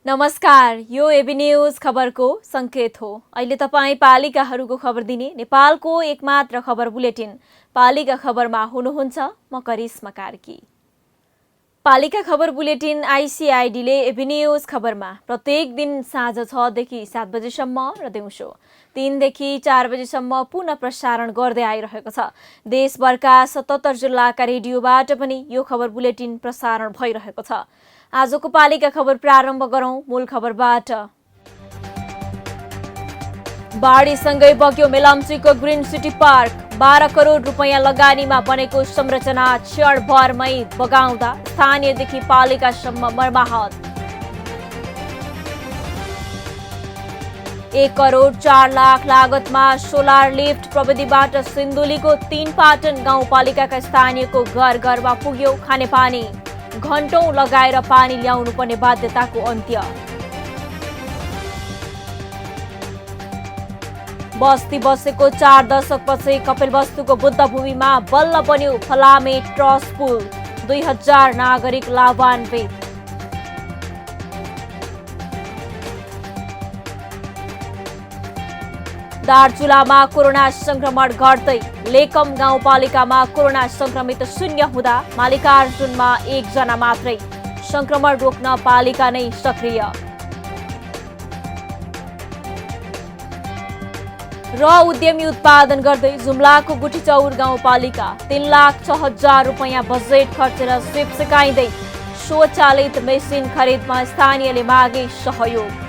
नमस्कार, यो AB news खबरको संकेत हो। अहिले तपाईँ पालिकाहरूको खबर दिने नेपालको एकमात्र खबर बुलेटिन पालिका खबरमा हुनुहुन्छ। म करिश्मा कार्की। पालिका खबर बुलेटिन आइसिआइडीले एबी न्यूज खबरमा प्रत्येक दिन साँझ 6 देखि 7 बजेसम्म र दिउँसो 3 देखि 4 बजेसम्म पुनः प्रसारण गर्दै आइरहेको छ। देशभरका 77 जिल्लाका रेडियोबाट पनि यो खबर बुलेटिन प्रसारण भइरहेको छ। आजको पालिका खबर प्रारम्भ गरौं मूल खबरबाट। बाढीसँगै बग्यो मेलम्चीको ग्रीन सिटी पार्क। 12 करोड रुपैयाँ लगानीमा बनेको संरचना क्षणभरमै बगाउँदा स्थानीयदेखि पालिकासम्म मर्माहत। 1 करोड 4 लाख लागतमा सोलर लिफ्ट प्रविधिबाट सिन्धुलीको 3 पाटन गाउँपालिकाका स्थानीयको घर घरमा पुग्यो खानेपानी। घण्टौं लगाएर पानी ल्याउनु पर्ने बाध्यताको अन्त्य। बस्ती बसेको 4 दशकपछि कपिलवस्तुको बुद्धभूमिमा बल्ल बन्यो फलामे ट्रस्ट पुल। 2000 नागरिक लाभान्वित। दार्चुलामा कोरोना संक्रमण घट्दै। लेकम गाउँपालिकामा कोरोना संक्रमित शून्य हुँदा मालिकार्जुनमा 1 जना मात्रै। संक्रमण रोक्न पालिका नै सक्रिय। र उद्यमी उत्पादन गर्दै जुम्लाको गुठीचौर गाउँपालिका 3,06,000 रुपैयाँ बजेट खर्चेर स्विप सिकाइँदै स्वचालित मेसिन खरिदमा स्थानीयले मागे सहयोग।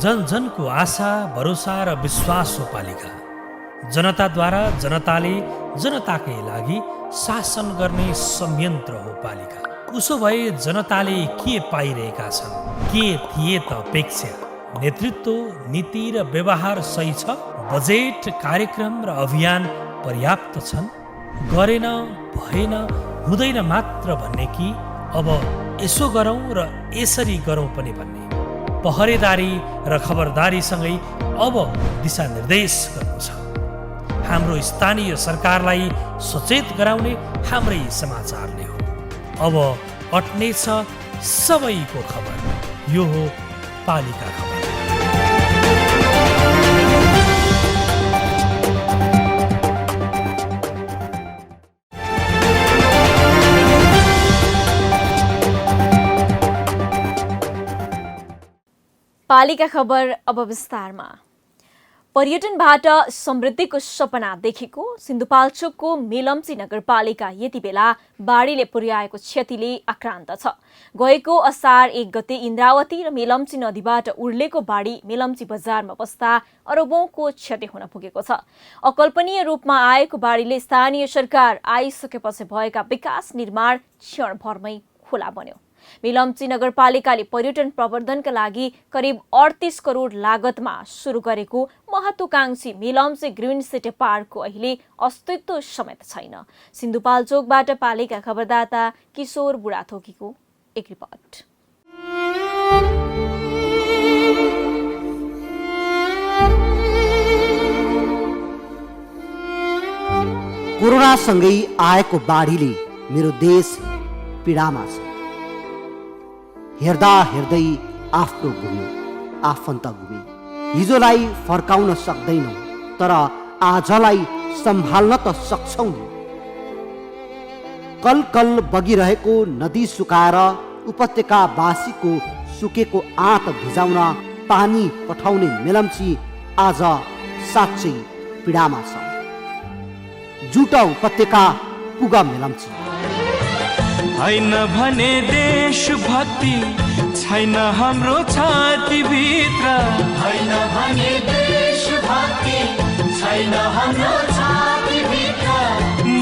जन जनको आशा भरोसा र विश्वास हो पालिका। जनताद्वारा जनताले जनताकै लागि शासन गर्ने संयन्त्र हो पालिका। उसो भए जनताले के पाइरहेका छन्? के थिए त अपेक्षा? नेतृत्व, नीति र व्यवहार सही छ? बजेट, कार्यक्रम र अभियान पर्याप्त छन्? गरेन, भएन, हुँदैन मात्र भन्ने कि अब यसो गरौँ र यसरी गरौँ पनि भन्ने? पहरेदारी र खबरदारीसँगै अब दिशानिर्देश गर्नु छ। हाम्रो स्थानीय सरकारलाई सचेत गराउने हाम्रै समाचारले हो। अब अट्नेछ सबैको खबर। यो हो पालिका खबर। पालिका खबर अब विस्तारमा। पर्यटनबाट समृद्धिको सपना देखेको सिन्धुपाल्चोकको मेलम्ची नगरपालिका यति बेला बाढीले पुर्याएको क्षतिले आक्रान्त छ। गएको असार 1 गते इन्द्रावती र मेलम्ची नदीबाट उर्लेको बाढी मेलम्ची बजारमा बस्दा अरबौंको क्षति हुन पुगेको छ। अकल्पनीय रूपमा आएको बाढीले स्थानीय सरकार आइसकेपछि भएका विकास निर्माण क्षणभरमै खोला बन्यो। मेलम्ची नगरपालिकाले पर्यटन प्रवर्धनका लागि करिब 38 करोड लागतमा सुरु गरेको महत्वाकांक्षी मेलम्ची ग्रीन सिटी पार्कको अहिले अस्तित्व समेत छैन। सिन्धुपाल्चोकबाट पालिका खबरदाता किशोर बुढाथोकीको एक रिपोर्ट। कोरोनासँगै आएको बाढीले मेरो देश पीडामा छ। हेर्दा हेर्दै आफ्नो गुम्यो, आफन्त गुमे। हिजोलाई फर्काउन सक्दैनौ, तर आजलाई सम्हाल्न त सक्छौ नि। कल कल बगिरहेको नदी सुकाएर उपत्यकावासीको सुकेको आँट भिजाउन पानी पठाउने मेलम्ची आज साँच्चै पीडामा छ। जुट उपत्यका पुग मेलम्ची। हैन भने देशभक्ति छैन हाम्रो छाती भित्र। हैन भने देशभक्ति छैन हाम्रो छाती भित्र।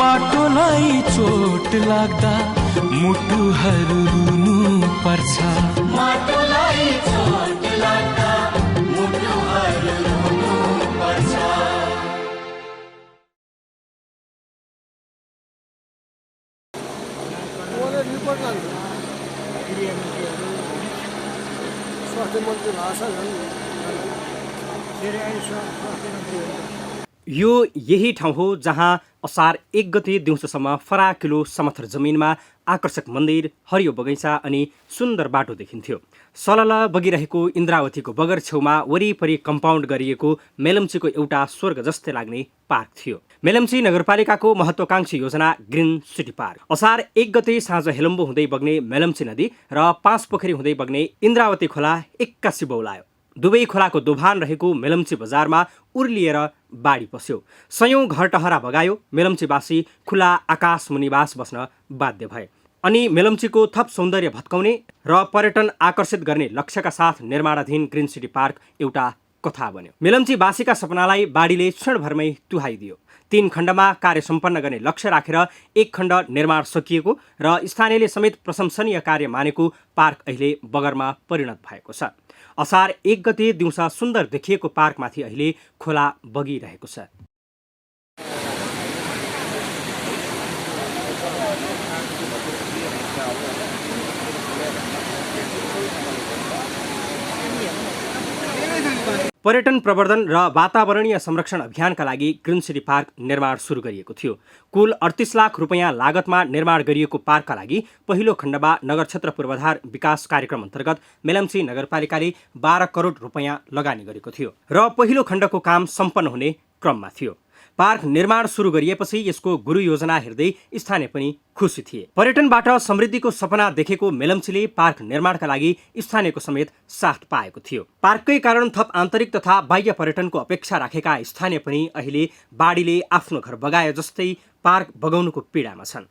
माटोलाई चोट लाग्दा मुटुहरू रुनु पर्छ माटोलाई चोट लाग्दा मुटुहरू रुनु पर्छ स्वास्थ्य मन्त्री भाषा यो यही ठाउँ हो जहाँ असार 1 गते दिउँसोसम्म फराकिलो समथर जमिनमा आकर्षक मन्दिर, हरियो बगैँचा अनि सुन्दर बाटो देखिन्थ्यो। सलल बगिरहेको इन्द्रावतीको बगर छेउमा वरिपरि कम्पाउन्ड गरिएको मेलम्चीको एउटा स्वर्ग जस्तै लाग्ने पार्क थियो। मेलम्ची नगरपालिकाको महत्वाकांक्षी योजना ग्रिन सिटी पार्क। असार 1 गते साँझ हेलम्बु हुँदै बग्ने मेलम्ची नदी र 5 पोखरी हुँदै बग्ने इन्द्रावती खोला एक्कासी बौलायो। दुवै खोलाको दोभान रहेको मेलम्ची बजारमा उर्लिएर बाढी पस्यो। सयौं घरटहरा बगायो। मेलम्चीवासी खुला आकाश मुनिवास बस्न बाध्य भए। अनि मेलम्चीको थप सौन्दर्य भत्काउने र पर्यटन आकर्षित गर्ने लक्ष्यका साथ निर्माणाधीन ग्रिन सिटी पार्क एउटा कथा बन्यो। मेलम्चीवासीका सपनालाई बाढीले क्षणभरमै तुहाइदियो। 3 खण्डमा कार्य सम्पन्न गर्ने लक्ष्य राखेर 1 खण्ड निर्माण सकिएको र स्थानीयले समेत प्रशंसनीय कार्य मानेको पार्क अहिले बगरमा परिणत भएको छ। असार 1 गते दिउँसा सुन्दर देखिएको पार्कमाथि अहिले खोला बगिरहेको छ। पर्यटन प्रवर्धन र वातावरणीय संरक्षण अभियानका लागि ग्रिन सिटी पार्क निर्माण सुरु गरिएको थियो। कुल 38 लाख रुपैयाँ लागतमा निर्माण गरिएको पार्कका लागि पहिलो खण्डमा नगर क्षेत्र पूर्वाधार विकास कार्यक्रम अन्तर्गत मेलम्ची नगरपालिकाले 12 करोड रुपैयाँ लगानी गरेको थियो र पहिलो खण्डको काम सम्पन्न हुने क्रममा थियो। पार्क निर्माण सुरु गरिएपछि यसको गुरु योजना हेर्दै स्थानीय पनि खुसी थिए। पर्यटनबाट समृद्धिको सपना देखेको मेलम्चीले पार्क निर्माणका लागि स्थानीयको समेत साथ पाएको थियो। पार्ककै कारण थप आन्तरिक तथा बाह्य पर्यटनको अपेक्षा राखेका स्थानीय पनि अहिले बाढीले आफ्नो घर बगाए जस्तै पार्क बगाउनुको पीडामा छन्।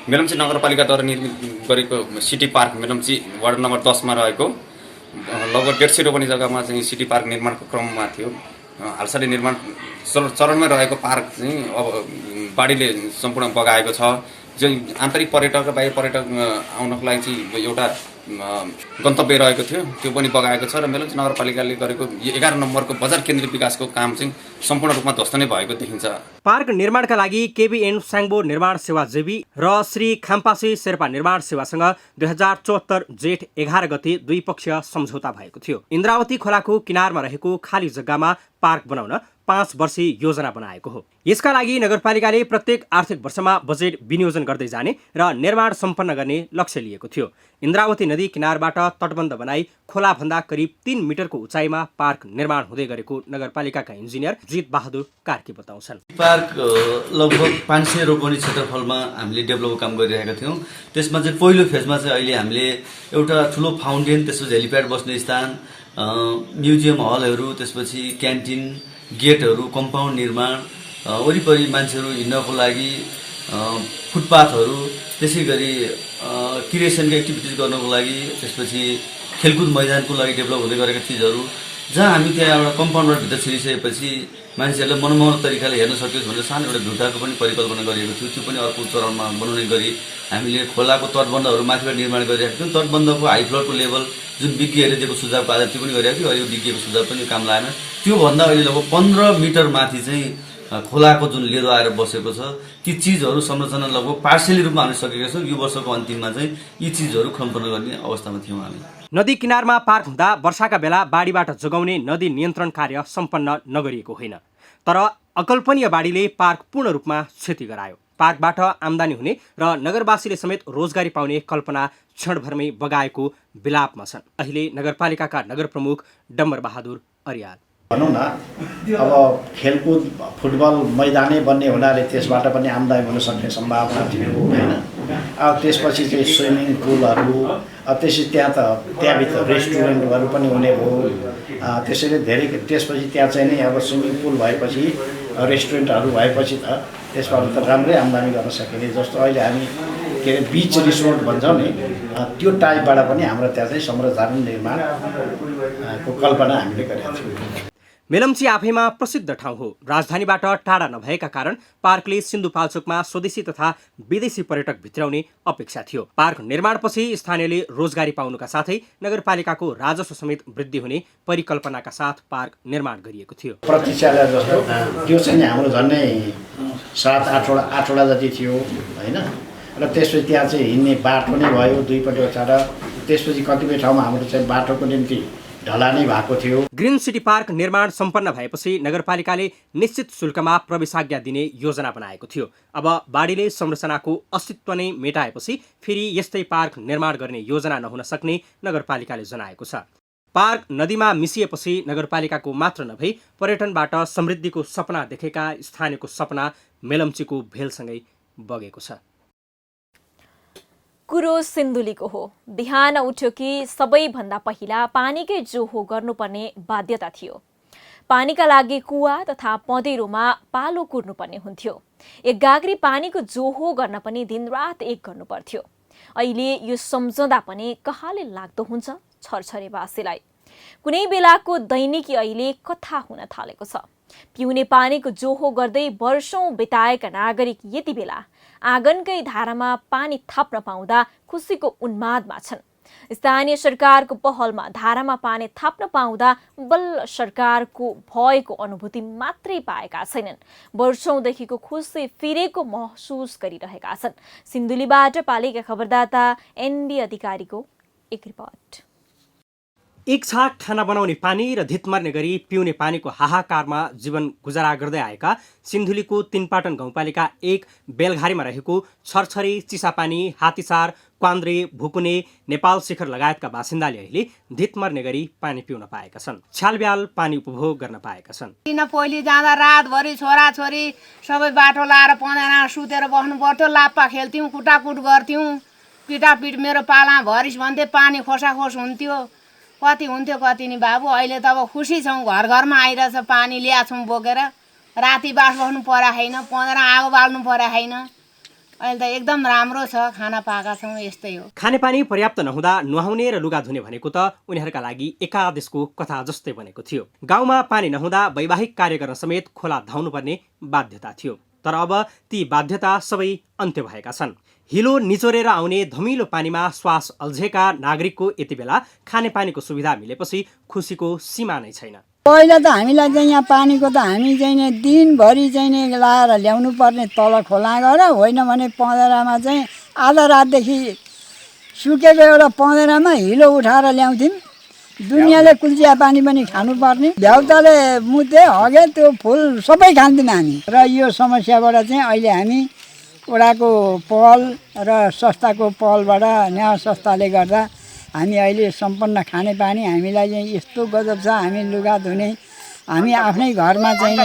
मेलम्ची नगरपालिकाद्वारा निर्मित गरेको city park Melamchi ward number 10 मा रहेको लगभग 150 रोपनी जग्गामा चाहिँ सिटी पार्क निर्माणको क्रममा थियो। हालसालै निर्माण चरणमै रहेको पार्क चाहिँ अब बाढीले सम्पूर्ण बगाएको छ। जो आन्तरिक पर्यटक र बाह्य पर्यटक आउनको लागि चाहिँ एउटा गन्तव्य रहेको थियो, त्यो पनि बगाएको छ र मेलम्ची नगरपालिकाले गरेको 11 नम्बरको बजार केन्द्रित विकासको काम चाहिँ सम्पूर्ण रूपमा ध्वस्त नै भएको देखिन्छ। पार्क निर्माणका लागि केबीएन स्याङ्बो निर्माण सेवा जेबी र श्री खाम्पासी शेर्पा निर्माण सेवासँग 2074 जेठ 11 गते द्विपक्षीय सम्झौता भएको थियो। इन्द्रावती खोलाको किनारमा रहेको खाली जग्गामा पार्क बनाउन 5 वर्षीय योजना बनाएको हो। यसका लागि नगरपालिकाले प्रत्येक आर्थिक वर्षमा बजेट विनियोजन गर्दै जाने र निर्माण सम्पन्न गर्ने लक्ष्य लिएको थियो। इन्द्रावती नदी किनारबाट तटबन्ध बनाई खोलाभन्दा करिब 3 मिटरको उचाइमा पार्क निर्माण हुँदै गरेको नगरपालिकाका इन्जिनियर जित बहादुर कार्की बताउँछन्। पार्क लगभग 500 रोपनी क्षेत्रफलमा हामीले डेभलप काम गरिरहेका थियौँ। त्यसमा चाहिँ पहिलो फेजमा चाहिँ अहिले हामीले एउटा ठुलो फाउन्टेन, त्यसपछि हेलिप्याड बस्ने स्थान, म्युजियम हलहरू, त्यसपछि क्यान्टिन, गेटहरू, कम्पाउन्ड निर्माण, वरिपरि मान्छेहरू हिँड्नको लागि फुटपाथहरू, त्यसै गरी क्रिएसनको एक्टिभिटिज गर्नको लागि, त्यसपछि खेलकुद मैदानको लागि डेभलप हुँदै गरेका चिजहरू, जहाँ हामी त्यहाँ एउटा कम्पाउन्डर भित्र छिरिसकेपछि मान्छेहरूले मनमोहक तरिकाले हेर्न सकियोस् भनेर सानो एउटा ढुङ्गाको पनि परिकल्पना गरिएको थियो। त्यो पनि अर्को चरणमा बनाउने गरी हामीले खोलाको तटबन्धहरू माथिबाट निर्माण गरिरहेका थियौँ। तटबन्धको हाई फ्लोरको लेभल जुन विज्ञहरूले दिएको सुझावको आधार त्यो पनि गरिरहेको थियो। अहिले विज्ञको सुझाव पनि काम लागेन। त्योभन्दा अहिले लगभग 15 मिटर माथि चाहिँ खोलाको जुन लेदो आएर बसेको छ, ती चिजहरू संरचना लगभग पार्सियली रूपमा हामी सकेका छौँ। यो वर्षको अन्तिममा चाहिँ यी चिजहरू सम्पन्न गर्ने अवस्थामा थियौँ हामी। नदी किनारमा पार्क हुँदा वर्षाका बेला बाढीबाट जोगाउने नदी नियन्त्रण कार्य सम्पन्न नगरिएको होइन, तर अकल्पनीय बाढीले पार्क पूर्ण रूपमा क्षति गरायो। पार्कबाट आम्दानी हुने र नगरवासीले समेत रोजगारी पाउने कल्पना क्षणभरमै बगाएको विलापमा छन् अहिले नगरपालिकाका नगर प्रमुख डम्बर बहादुर अर्याल। भनौँ न, अब खेलकुद फुटबल मैदानै बन्ने हुनाले त्यसबाट पनि आम्दानी हुन सक्ने सम्भावना थियो होइन। अब त्यसपछि चाहिँ स्विमिङ पुलहरू, अब त्यसपछि त्यहाँभित्र रेस्टुरेन्टहरू पनि हुने भयो। त्यसैले धेरै त्यसपछि त्यहाँ चाहिँ नै अब स्विमिङ पुल भएपछि रेस्टुरेन्टहरू भएपछि त त्यसबाट त राम्रै आम्दानी गर्न सकिने। जस्तो अहिले हामी के अरे बिच रिसोर्ट भन्छौँ नि, त्यो टाइपबाट पनि हाम्रो त्यहाँ चाहिँ संरचना निर्माणको कल्पना हामीले गरेका छौँ। मेलम्ची आफैमा प्रसिद्ध ठाउँ हो। राजधानीबाट टाढा नभएका कारण पार्कले सिन्धुपाल्चोकमा स्वदेशी तथा विदेशी पर्यटक भित्राउने अपेक्षा थियो। पार्क निर्माणपछि स्थानीयले रोजगारी पाउनुका साथै नगरपालिकाको राजस्व समेत वृद्धि हुने परिकल्पनाका साथ पार्क निर्माण गरिएको थियो। प्रतीक्षालय जस्तो त्यो चाहिँ नि हाम्रो झन्डै 7-8वटा जति थियो होइन। र त्यसपछि त्यहाँ चाहिँ हिँड्ने बाटो नै भयो दुईपट्टि ओछाड। त्यसपछि कतिपय ठाउँमा हाम्रो चाहिँ बाटोको निम्ति ढलानै भएको थियो। ग्रिन सिटी पार्क निर्माण सम्पन्न भएपछि नगरपालिकाले निश्चित शुल्कमा प्रवेशाज्ञा दिने योजना बनाएको थियो। अब बाढीले संरचनाको अस्तित्व नै मेटाएपछि फेरि यस्तै पार्क निर्माण गर्ने योजना नहुन सक्ने नगरपालिकाले जनाएको छ। पार्क नदीमा मिसिएपछि नगरपालिकाको मात्र नभई पर्यटनबाट समृद्धिको सपना देखेका स्थानीयको सपना मेलम्चीको भेलसँगै बगेको छ। कुरो सिन्धुलीको हो। बिहान उठ्यो कि सबैभन्दा पहिला पानीकै जोहो गर्नुपर्ने बाध्यता थियो। पानीका लागि कुवा तथा पँधेरोमा पालो कुर्नुपर्ने हुन्थ्यो। एक गाग्री पानीको जोहो गर्न पनि दिनरात एक गर्नुपर्थ्यो। अहिले यो सम्झँदा पनि कहाँले लाग्दो हुन्छ छरछरेवासीलाई। कुनै बेलाको दैनिकी अहिले कथा हुन थालेको छ। पिउने पानीको जोहो गर्दै वर्षौं बिताएका नागरिक यति बेला आँगनकै धारामा पानी थप्न पाउँदा खुसीको उन्मादमा छन्। स्थानीय सरकारको पहलमा धारामा पानी थप्न पाउँदा बल्ल सरकारको भएको अनुभूति मात्रै पाएका छैनन्। वर्षौंदेखिको खुसी फिरेको महसुस गरिरहेका छन्। सिन्धुलीबाट पालिका खबरदाता एनडी अधिकारीको एक रिपोर्ट। एक छाक खाना बनाउने पानी र धितमर्ने गरी पिउने पानीको हाहाकारमा जीवन गुजारा गर्दै आएका सिन्धुलीको तीनपाटन गाउँपालिका 1 बेलघारीमा रहेको छरछरी, चिसापानी, हात्तीसार, क्वान्द्रे, भुकुने, नेपाल शिखर लगायतका बासिन्दाले अहिले धितमर्ने गरी पानी पिउन पाएका छन्। छ्यालब्याल पानी उपभोग गर्न पाएका छन्। पहिले जाँदा रातभरि छोराछोरी सबै बाटो लाएर पँधेरा सुतेर बस्नु पर्थ्यो। लाप्पा खेल्थ्यौँ, कुटाकुट गर्थ्यौँ। पिटापिट मेरो पाला भरिस भन्थे पानी खोसाखोस हुन्थ्यो। कति हुन्थ्यो कति नि बाबु। अहिले त अब खुसी छौँ। घर घरमा आइरहेछ पानी ल्याछौँ बोकेर। राति बास बस्नु पर्या छैन, पँधेरा आगो बाल्नु पर्या छैन। अहिले त एकदम राम्रो छ। खाना पाएका छौँ। यस्तै हो। खानेपानी पर्याप्त नहुँदा नुहाउने र लुगा धुने भनेको त उनीहरूका लागि एकादेशको कथा जस्तै बनेको थियो। गाउँमा पानी नहुँदा वैवाहिक कार्य गर्न समेत खोला धाउनुपर्ने बाध्यता थियो। तर अब ती बाध्यता सबै अन्त्य भएका छन्। हिलो निचोरेर आउने धमिलो पानीमा श्वास अल्झेका नागरिकको यति बेला खानेपानीको सुविधा मिलेपछि खुसीको सीमा नै छैन। पहिला त हामीलाई चाहिँ यहाँ पानीको त हामी चाहिँ दिनभरि चाहिँ लाएर ल्याउनु पर्ने तल खोला गएर, होइन भने पँधेरामा चाहिँ आधा रातदेखि सुकेको एउटा पँधेरामा हिलो उठाएर ल्याउँथ्यौँ। दुनियाँले कुल्चिया पानी पनि खानुपर्ने। भ्याउताले मुते हगे त्यो फुल सबै खान्थ्यौँ हामी। र यो समस्याबाट चाहिँ अहिले हामी वडाको पहल र संस्थाको पहलबाट न्याय संस्थाले गर्दा हामी अहिले सम्पन्न खानेपानी हामीलाई चाहिँ यस्तो गजब छ। हामी लुगा धुने हामी आफ्नै घरमा चाहिँ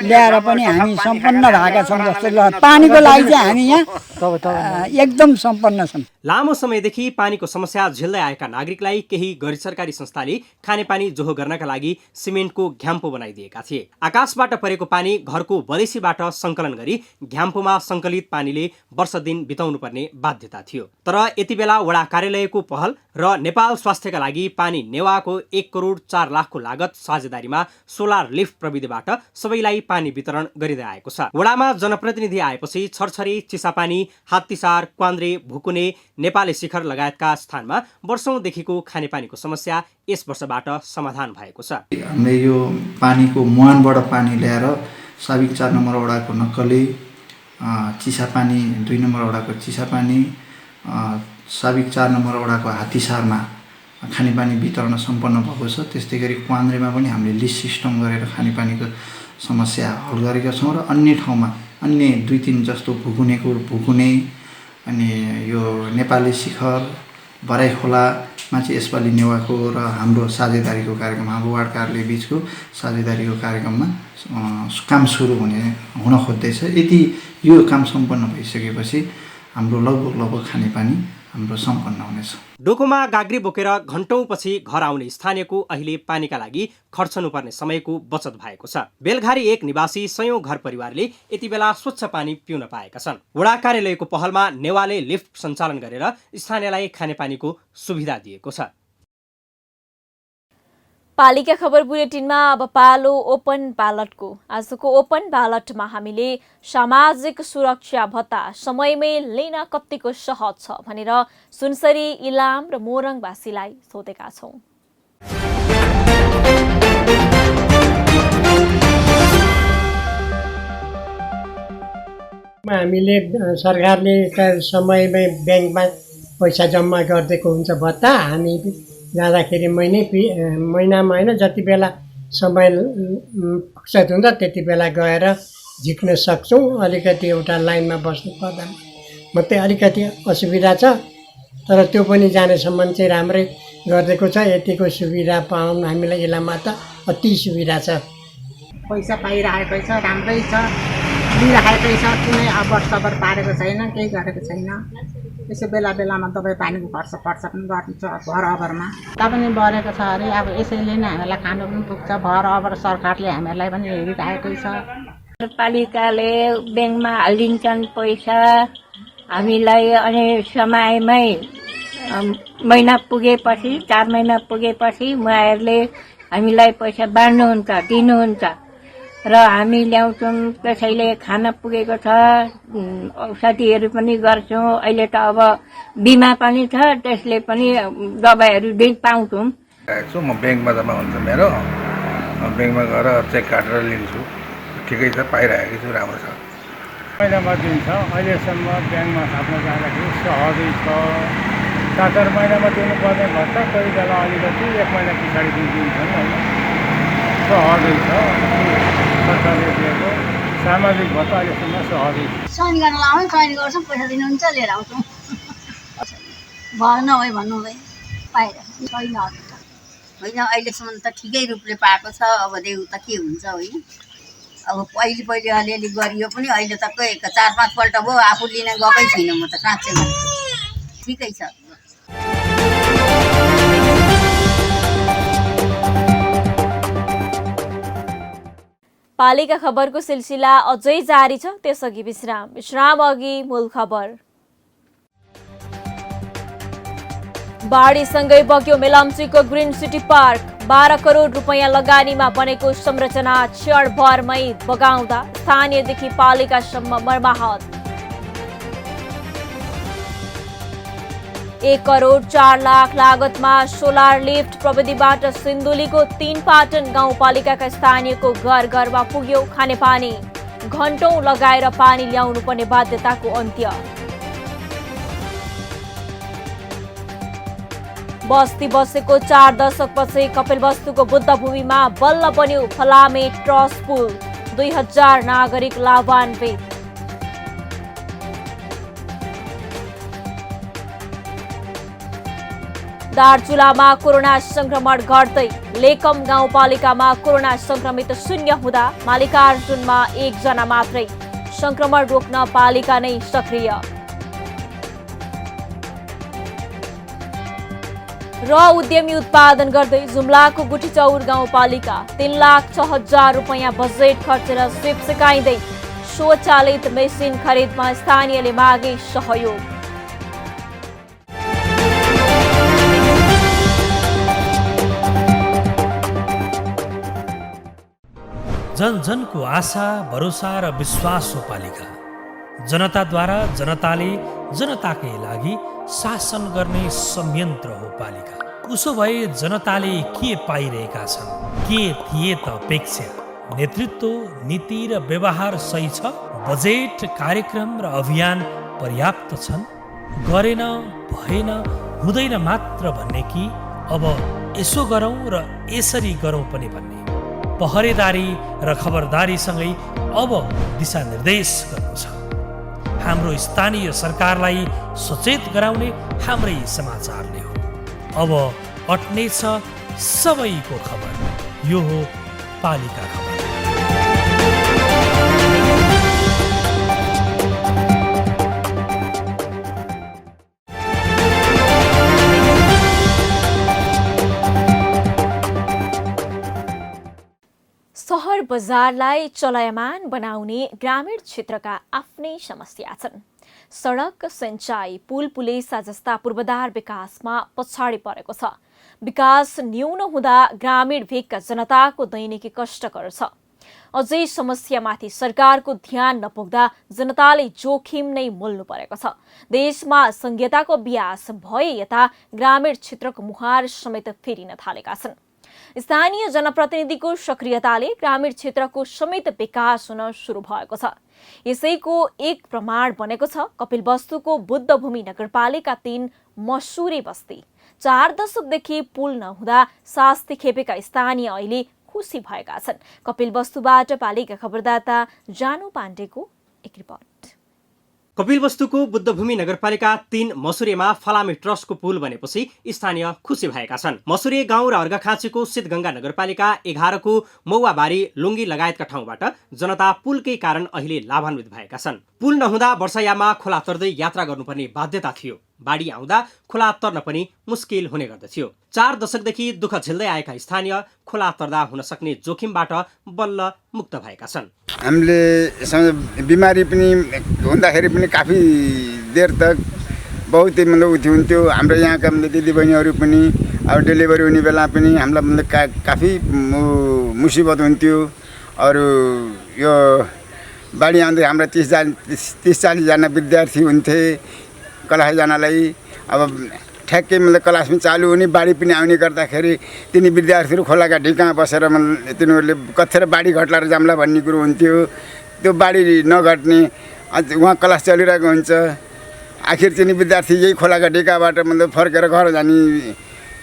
ल्याएर पनि हामी सम्पन्न भएका छौँ जस्तो लाग्छ। पानीको लागि चाहिँ हामी यहाँ एकदम सम्पन्न छौँ। लामो समयदेखि पानीको समस्या झेल्दै आएका नागरिकलाई केही गैर सरकारी संस्थाले खानेपानी जोहो गर्नका लागि सिमेन्टको घ्याम्पो बनाइदिएका थिए। आकाशबाट परेको पानी घरको बदैसीबाट सङ्कलन गरी घ्याम्पोमा सङ्कलित पानीले वर्ष दिन बिताउनु पर्ने बाध्यता थियो। तर यति बेला वडा कार्यालयको पहल र नेपाल स्वास्थ्यका लागि पानी नेवाको 1 करोड 4 लाखको लागत साझेदारीमा सोलर लिफ्ट प्रविधिबाट सबैलाई पानी वितरण गरिँदै आएको छ। वडामा जनप्रतिनिधि आएपछि छरछरी, चिसापानी, हात्तीसार, क्वान्द्रे, भुकुने, नेपाली शिखर लगायतका स्थानमा वर्षौंदेखिको खानेपानीको समस्या यस वर्षबाट समाधान भएको छ। हामीले यो पानीको मुहानबाट पानी ल्याएर साबिक 4 नम्बर वडाको नक्कली, चिसापानी 2 नम्बर वडाको चिसापानी, साबिक 4 नम्बर वडाको हात्तीसारमा खानेपानी वितरण सम्पन्न भएको छ। त्यस्तै गरी क्वान्द्रेमा पनि हामीले लिस्ट सिस्टम गरेर खानेपानीको समस्या हल गरेका छौँ। र अन्य ठाउँमा अन्य 2-3 जस्तो भुकुने अनि यो नेपाली शिखर, भराई खोलामा चाहिँ यसपालि नेवाको र हाम्रो साझेदारीको कार्यक्रम, हाम्रो वार्ड कार्यालय बिचको साझेदारीको कार्यक्रममा काम सुरु हुन खोज्दैछ। यदि यो काम सम्पन्न भइसकेपछि हाम्रो लगभग खानेपानी हाम्रो सम्पन्न हुनेछ। डोकोमा गाग्री बोकेर घण्टौँपछि घर आउने स्थानीयको अहिले पानीका लागि खर्चनुपर्ने समयको बचत भएको छ। बेलघारी 1 निवासी 100 घर परिवारले यति बेला स्वच्छ पानी पिउन पाएका छन्। वडा कार्यालयको पहलमा नेवाले लिफ्ट सञ्चालन गरेर स्थानीयलाई खानेपानीको सुविधा दिएको छ। पालिका खबर बुलेटिनमा अब पालो ओपन ब्यालटको। आजको ओपन ब्यालटमा हामीले सामाजिक सुरक्षा भत्ता समयमै लिन कतिको सहज छ भनेर सुनसरी, इलाम र मोरङवासीलाई सोधेका छौं। हामीले सरकारले समयमै ब्याङ्कमा पैसा जम्मा गरिदिएको हुन्छ भत्ता। हामी जाँदाखेरि महिनामा होइन, जति बेला समय फुर्सद हुन्छ त्यति बेला गएर झिक्न सक्छौँ। अलिकति एउटा लाइनमा बस्नु पर्दा मात्रै अलिकति असुविधा छ, तर त्यो पनि जानेसम्म चाहिँ राम्रै गरिदिएको छ। यतिको सुविधा पाउनु हामीलाई इलाममा त अति सुविधा छ। पैसा पाइरहेकै छ, राम्रै छ, लिइरहेकै छ। कुनै अबर सबर पारेको छैन, केही गरेको छैन। यसो बेला बेलामा दबाई पानीको खर्च पनि गर्छ भर अबरमा। पनि बढेको छ अरे, अब यसैले नै हामीलाई खानु पनि पुग्छ। भर अबर सरकारले हामीलाई पनि हेरिरहेकै छ। पालिकाले ब्याङ्कमा हालिदिन्छन् पैसा हामीलाई, अनि समयमै महिना पुगेपछि, 4 महिना पुगेपछि उहाँहरूले हामीलाई पैसा बाँड्नुहुन्छ, दिनुहुन्छ र हामी ल्याउँछौँ। त्यसैले खाना पुगेको छ, औषधिहरू पनि गर्छौँ। अहिले त अब बिमा पनि छ, त्यसले पनि दबाईहरू पाउँछौँ। म ब्याङ्कमा जम्मा हुन्छ मेरो, ब्याङ्कमा गएर चेक काटेर लिन्छु। ठिकै छ, पाइरहेको छु, राम्रो छ। महिनामा दिन्छ। अहिलेसम्म ब्याङ्कमा थाप्न जाँदाखेरि सहजै छ। 7 महिनामा दिनुपर्ने भत्ता कोही बेला अलिकति 1 महिना पछाडि दिन्छन् होइन, सहजै छ। सरकारले दिएको सामाजिक भत्ता अहिलेसम्म सहजै छ। साइन गर्न लाउँ, साइन गर्छौँ, पैसा दिनुहुन्छ, लिएर आउँछौँ। भर नभए भन्नु हुँदैन, पाइरहेको छैन होइन। अहिलेसम्म त ठिकै रूपले पाएको छ। अब देऊ त के हुन्छ होइन। अब पहिले अलिअलि गरियो पनि अहिले त 4-5 पल्ट भयो आफू लिन गएकै छुइनँ म त, साँच्चै ठिकै छ। पालिका खबरको सिलसिला अझै जारी छ, त्यसअघि विश्राम अघि मूल खबर। बाढीसँगै बग्यो मेलम्चीको ग्रिन सिटी पार्क। 12 करोड रुपैयाँ लगानीमा बनेको संरचना क्षणभरमै बगाउँदा स्थानीयदेखि पालिकासम्म मर्माहत। 1 करोड 4 लाख लागतमा सोलर लिफ्ट प्रविधिबाट सिन्धुलीको 3 पाटन गाउँपालिकाका स्थानीयको घर घरमा पुग्यो खानेपानी। घण्टौं लगाएर पानी ल्याउनु पर्ने बाध्यताको अन्त्य। बस्ती बसेको 4 दशकपछि कपिलवस्तुको बुद्धभूमिमा बल्ल बन्यो फलामे ट्रस पुल। 2000 नागरिक लाभान्वित। दार्चुलामा कोरोना संक्रमण घट्दै। लेकम गाउँपालिकामा कोरोना संक्रमित 0 हुँदा मालिकार्जुनमा 1 जना मात्रै। संक्रमण रोक्न पालिका नै सक्रिय। र उद्यमी उत्पादन गर्दै जुम्लाको गुठीचौर गाउँपालिका 3,06,000 रुपैयाँ बजेट खर्चेर स्विप सिकाइँदै स्वचालित मेसिन खरिदमा स्थानीयले मागे सहयोग। जन जनको आशा, भरोसा र विश्वास हो पालिका। जनताद्वारा, जनताले, जनताकै लागि शासन गर्ने संयन्त्र हो पालिका। उसो भए जनताले के पाइरहेका छन्? के थिए त अपेक्षा? नेतृत्व, नीति र व्यवहार सही छ? बजेट, कार्यक्रम र अभियान पर्याप्त छन्? गरेन, भएन, हुँदैन मात्र भन्ने कि अब यसो गरौँ र यसरी गरौँ पनि भन्ने? पहरेदारी र खबरदारीसँगै अब दिशानिर्देश गर्नु छ। हाम्रो स्थानीय सरकारलाई सचेत गराउने हाम्रै समाचारले हो। अब अट्नेछ सबैको खबर। यो हो पालिका खबर। सहर बजारलाई चलायमान बनाउने ग्रामीण क्षेत्रका आफ्नै समस्या छन्। सडक, सिंचाई, पुल पुलेसा जस्ता पूर्वाधार विकासमा पछाडि परेको छ। विकास न्यून हुँदा ग्रामीण भेगका जनताको दैनिकी कष्टकर छ। अझै समस्यामाथि सरकारको ध्यान नपुग्दा जनताले जोखिम नै मोल्नु परेको छ। देशमा संघीयताको अभ्यास भए यता ग्रामीण क्षेत्रको मुहार समेत फेरिन थालेका छन्। स्थानीय जनप्रतिनिधिको सक्रियताले ग्रामीण क्षेत्रको समेत विकास हुन सुरु भएको छ। यसैको एक प्रमाण बनेको छ कपिलवस्तुको बुद्धभूमि नगरपालिका 3 मसुरे बस्ती। 4 दशकदेखि पुल नहुँदा शास्ति खेपेका स्थानीय अहिले खुसी भएका छन्। कपिलवस्तुबाट पालिका खबरदाता जानु पाण्डेको एक रिपोर्ट। कपिलवस्तुको बुद्धभूमि नगरपालिका 3 मसुरेमा फलामे ट्रस्टको पुल बनेपछि स्थानीय खुसी भएका छन्। मसुरे गाउँ र अर्घाखाँचीको सिद्धगंगा नगरपालिका 11 को मौवाबारी, लुङ्गी लगायतका ठाउँबाट जनता पुलकै कारण अहिले लाभान्वित भएका छन्। पुल नहुँदा वर्षायाममा खोला तर्दै यात्रा गर्नुपर्ने बाध्यता थियो। बाढी आउँदा खोला तर्न पनि मुस्किल हुने गर्दथ्यो। 4 दशकदेखि दुःख झेल्दै आएका स्थानीय खोला तर्दा हुन सक्ने जोखिमबाट बल्ल मुक्त भएका छन्। हामीले बिमारी पनि हुँदाखेरि पनि काफी देर तक बहुत मतलब उठ्यो हुन्थ्यो। हाम्रो यहाँका दिदीबहिनीहरू पनि अब डेलिभरी हुने बेला पनि हामीलाई काफी मुसिबत हुन्थ्यो। अरू यो बाढी आउँदा हाम्रा 30-40 जना विद्यार्थी हुन्थे क्लासजनालाई। अब ठ्याक्कै मतलब क्लास पनि चालु हुने, बाढी पनि आउने गर्दाखेरि तिनी विद्यार्थीहरू खोलाका ढिकामा बसेर तिनीहरूले कथेर बाढी घट्ला र जाम्ला भन्ने कुरो हुन्थ्यो। त्यो बाढी नघट्ने उहाँ क्लास चलिरहेको हुन्छ। आखिर तिनी विद्यार्थी यही खोलाका ढिकाबाट मतलब फर्केर घर जाने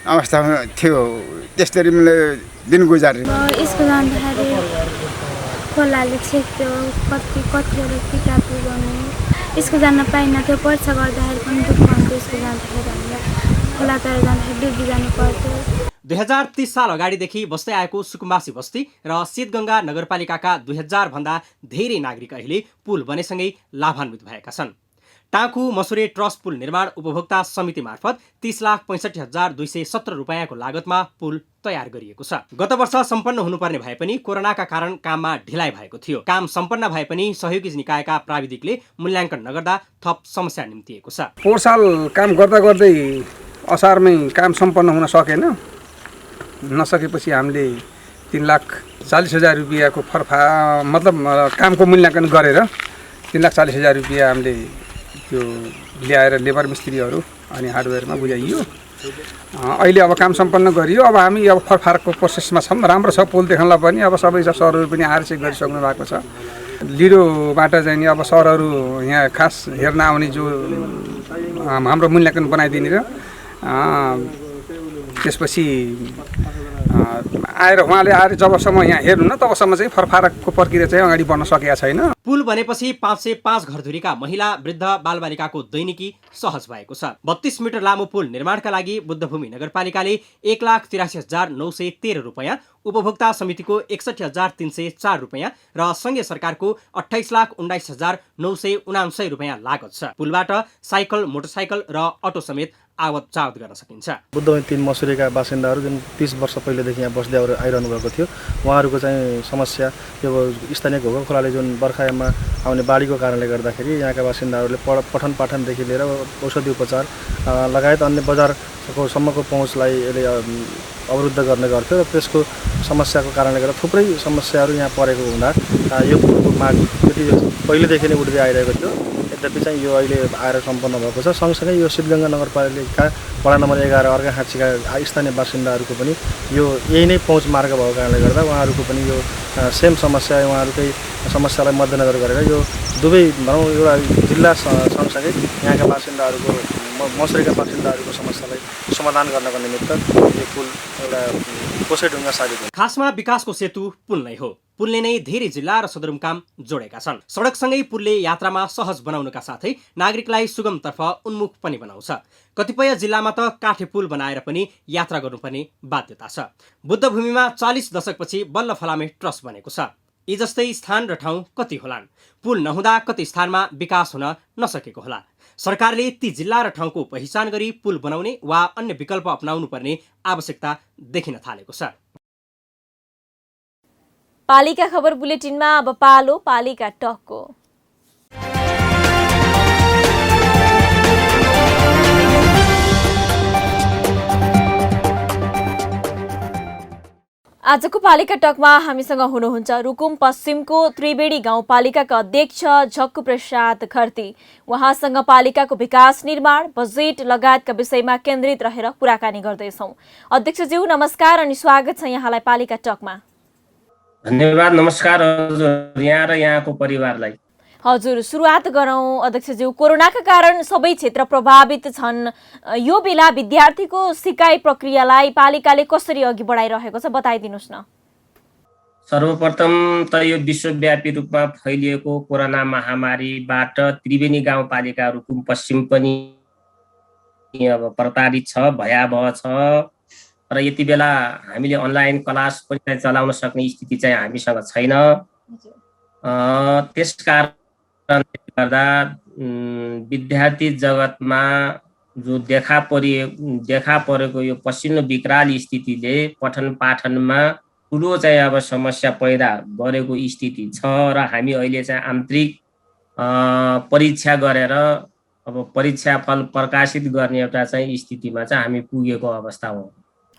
अवस्था थियो। त्यसरी मतलब दिन गुजारे। स्कुल जाँदाखेरि खोलाले छेक्थ्यो, कतिवटा किताबहरू गर्ने स्कुल जान पाइनँ थियो। परीक्षा गर्दाखेरि पनि दुःख हुन्थ्यो। स्कुल जाँदाखेरि हामीलाई खोला तर जाँदाखेरि डुबी जानु पर्थ्यो। 2030 साल अगाडिदेखि बस्दै आएको सुकुम्बासी बस्ती र सिद्धगंगा नगरपालिकाका 2000 भन्दा धेरै नागरिक अहिले पुल बनेसँगै लाभान्वित भएका छन्। टाँकु मसुरे ट्रस्ट पुल निर्माण उपभोक्ता समिति मार्फत 30,65,217 रुपैयाँको लागतमा पुल तयार गरिएको छ। गत वर्ष सम्पन्न हुनुपर्ने भए पनि कोरोनाका कारण काममा ढिलाइ भएको थियो। काम सम्पन्न भए पनि सहयोगी निकायका प्राविधिकले मूल्याङ्कन नगर्दा थप समस्या निम्तिएको छ। पोहोर साल काम गर्दा गर्दै असारमै काम सम्पन्न हुन सकेन। नसकेपछि हामीले 3,40,000 रुपियाँको मतलब कामको मूल्याङ्कन गरेर 3,40,000 रुपियाँ हामीले त्यो ल्याएर लेबर मिस्त्रीहरू अनि हार्डवेयरमा बुझाइयो। अहिले अब काम सम्पन्न गरियो। अब हामी अब फरफारको प्रोसेसमा छौँ। राम्रो छ पुल देख्नलाई पनि। अब सबै सरहरू पनि आएर चेक गरिसक्नु भएको छ। लिडोबाट चाहिँ नि अब सरहरू यहाँ खास हेर्न आउने जो हाम्रो मूल्याङ्कन बनाइदिने र त्यसपछि आएर उहाँले आएर जबसम्म यहाँ हेर्नु न तबसम्म चाहिँ फरफारकको प्रक्रिया चाहिँ अगाडि बढ्न सकेका छैन। पुल बनेपछि 505 घरधुरीका महिला, वृद्ध, बालबालिकाको दैनिकी सहज भएको छ। 32 मिटर लामो पुल निर्माणका लागि बुद्धभूमि नगरपालिकाले 1,83,913 रुपैयाँ, उपभोक्ता समितिको 61,304 रुपैयाँ र संघीय सरकारको 28,19,999 रुपैयाँ लागत छ। पुलबाट साइकल, मोटरसाइकल र अटो समेत आवत जावत गर्न सकिन्छ। बुद्धभूमि 3 मसुरेका बासिन्दाहरू जुन 30 वर्ष पहिलेदेखि यहाँ बस्दै आइरहनु भएको थियो, उहाँहरूको चाहिँ समस्या यो स्थानीय घोघा खोलाले जुन बर्खायाममा आउने बाढीको कारणले गर्दाखेरि यहाँका बासिन्दाहरूले पठन पाठनदेखि लिएर औषधि उपचार लगायत अन्य बजारको सम्मको पहुँचलाई यसले अवरुद्ध गर्ने गर्थ्यो र त्यसको समस्याको कारणले गर्दा थुप्रै समस्याहरू यहाँ परेको हुँदा यो पुलको माग त्यति पहिलेदेखि नै उठ्दै आइरहेको थियो। यद्यपि चाहिँ यो अहिले आएर सम्पन्न भएको छ। सँगसँगै यो सिद्धगंगा नगरपालिका वडा नम्बर 11 अर्घाखाँचीका स्थानीय बासिन्दाहरूको पनि यो यही नै पहुँच मार्ग भएको कारणले गर्दा उहाँहरूको पनि यो सेम समस्या उहाँहरूकै समस्यालाई मध्यनजर गरेर यो दुवै भनौँ एउटा जिल्ला सँगसँगै यहाँका बासिन्दाहरूको मसुरेका बासिन्दाहरूको समस्यालाई समाधान गर्नको निमित्त यो पुल एउटा कोसेढुङ्गा साबित हुन्छ। खासमा विकासको सेतु पुल नै हो। पुलले नै धेरै जिल्ला र सदरमुकाम जोडेका छन्। सडकसँगै पुलले यात्रामा सहज बनाउनका साथै नागरिकलाई सुगमतर्फ उन्मुख पनि बनाउँछ। कतिपय जिल्लामा त काठे पुल बनाएर पनि यात्रा गर्नुपर्ने बाध्यता छ। बुद्धभूमिमा 40 दशकपछि बल्ल फलामे ट्रस्ट बनेको छ। यी जस्तै स्थान र ठाउँ कति होलान्? पुल नहुँदा कति स्थानमा विकास हुन नसकेको होला? सरकारले ती जिल्ला र ठाउँको पहिचान गरी पुल बनाउने वा अन्य विकल्प अपनाउनु पर्ने आवश्यकता देखिन थालेको छ। पालिका खबर बुलेटिनमा अब पालो पालिका टकको। आजको पालिका टकमा हामीसँग हुनुहुन्छ रुकुम पश्चिमको त्रिवेणी गाउँपालिकाका अध्यक्ष झक्कु प्रसाद खर्ती। उहाँसँग पालिकाको विकास, निर्माण, बजेट लगायतका विषयमा केन्द्रित रहेर कुराकानी गर्दैछौँ। अध्यक्षज्यू नमस्कार अनि स्वागत छ यहाँलाई पालिका टकमा। धन्यवाद, नमस्कार हजुर, यहाँ र यहाँको परिवारलाई। हजुर, सुरुवात गरौँ अध्यक्षज्यू। कोरोनाका कारण सबै क्षेत्र प्रभावित छन्। यो बेला विद्यार्थीको सिकाइ प्रक्रियालाई पालिकाले कसरी अघि बढाइरहेको छ बताइदिनुहोस् न। सर्वप्रथम त यो विश्वव्यापी रूपमा फैलिएको कोरोना महामारीबाट त्रिवेणी गाउँपालिका रुकुम पश्चिम पनि अब प्रताडित छ, भयावह छ र यति बेला हामीले अनलाइन क्लास पनि चलाउन सक्ने स्थिति चाहिँ हामीसँग छैन। त्यसकारण गर्दा विद्यार्थी जगतमा जो देखा परेको यो पछिल्लो विकराल स्थितिले पठन पाठनमा ठुलो चाहिँ अब समस्या पैदा गरेको स्थिति छ र हामी अहिले चाहिँ आन्तरिक परीक्षा गरेर अब परीक्षा फल प्रकाशित गर्ने एउटा चाहिँ स्थितिमा चाहिँ हामी पुगेको अवस्था हो।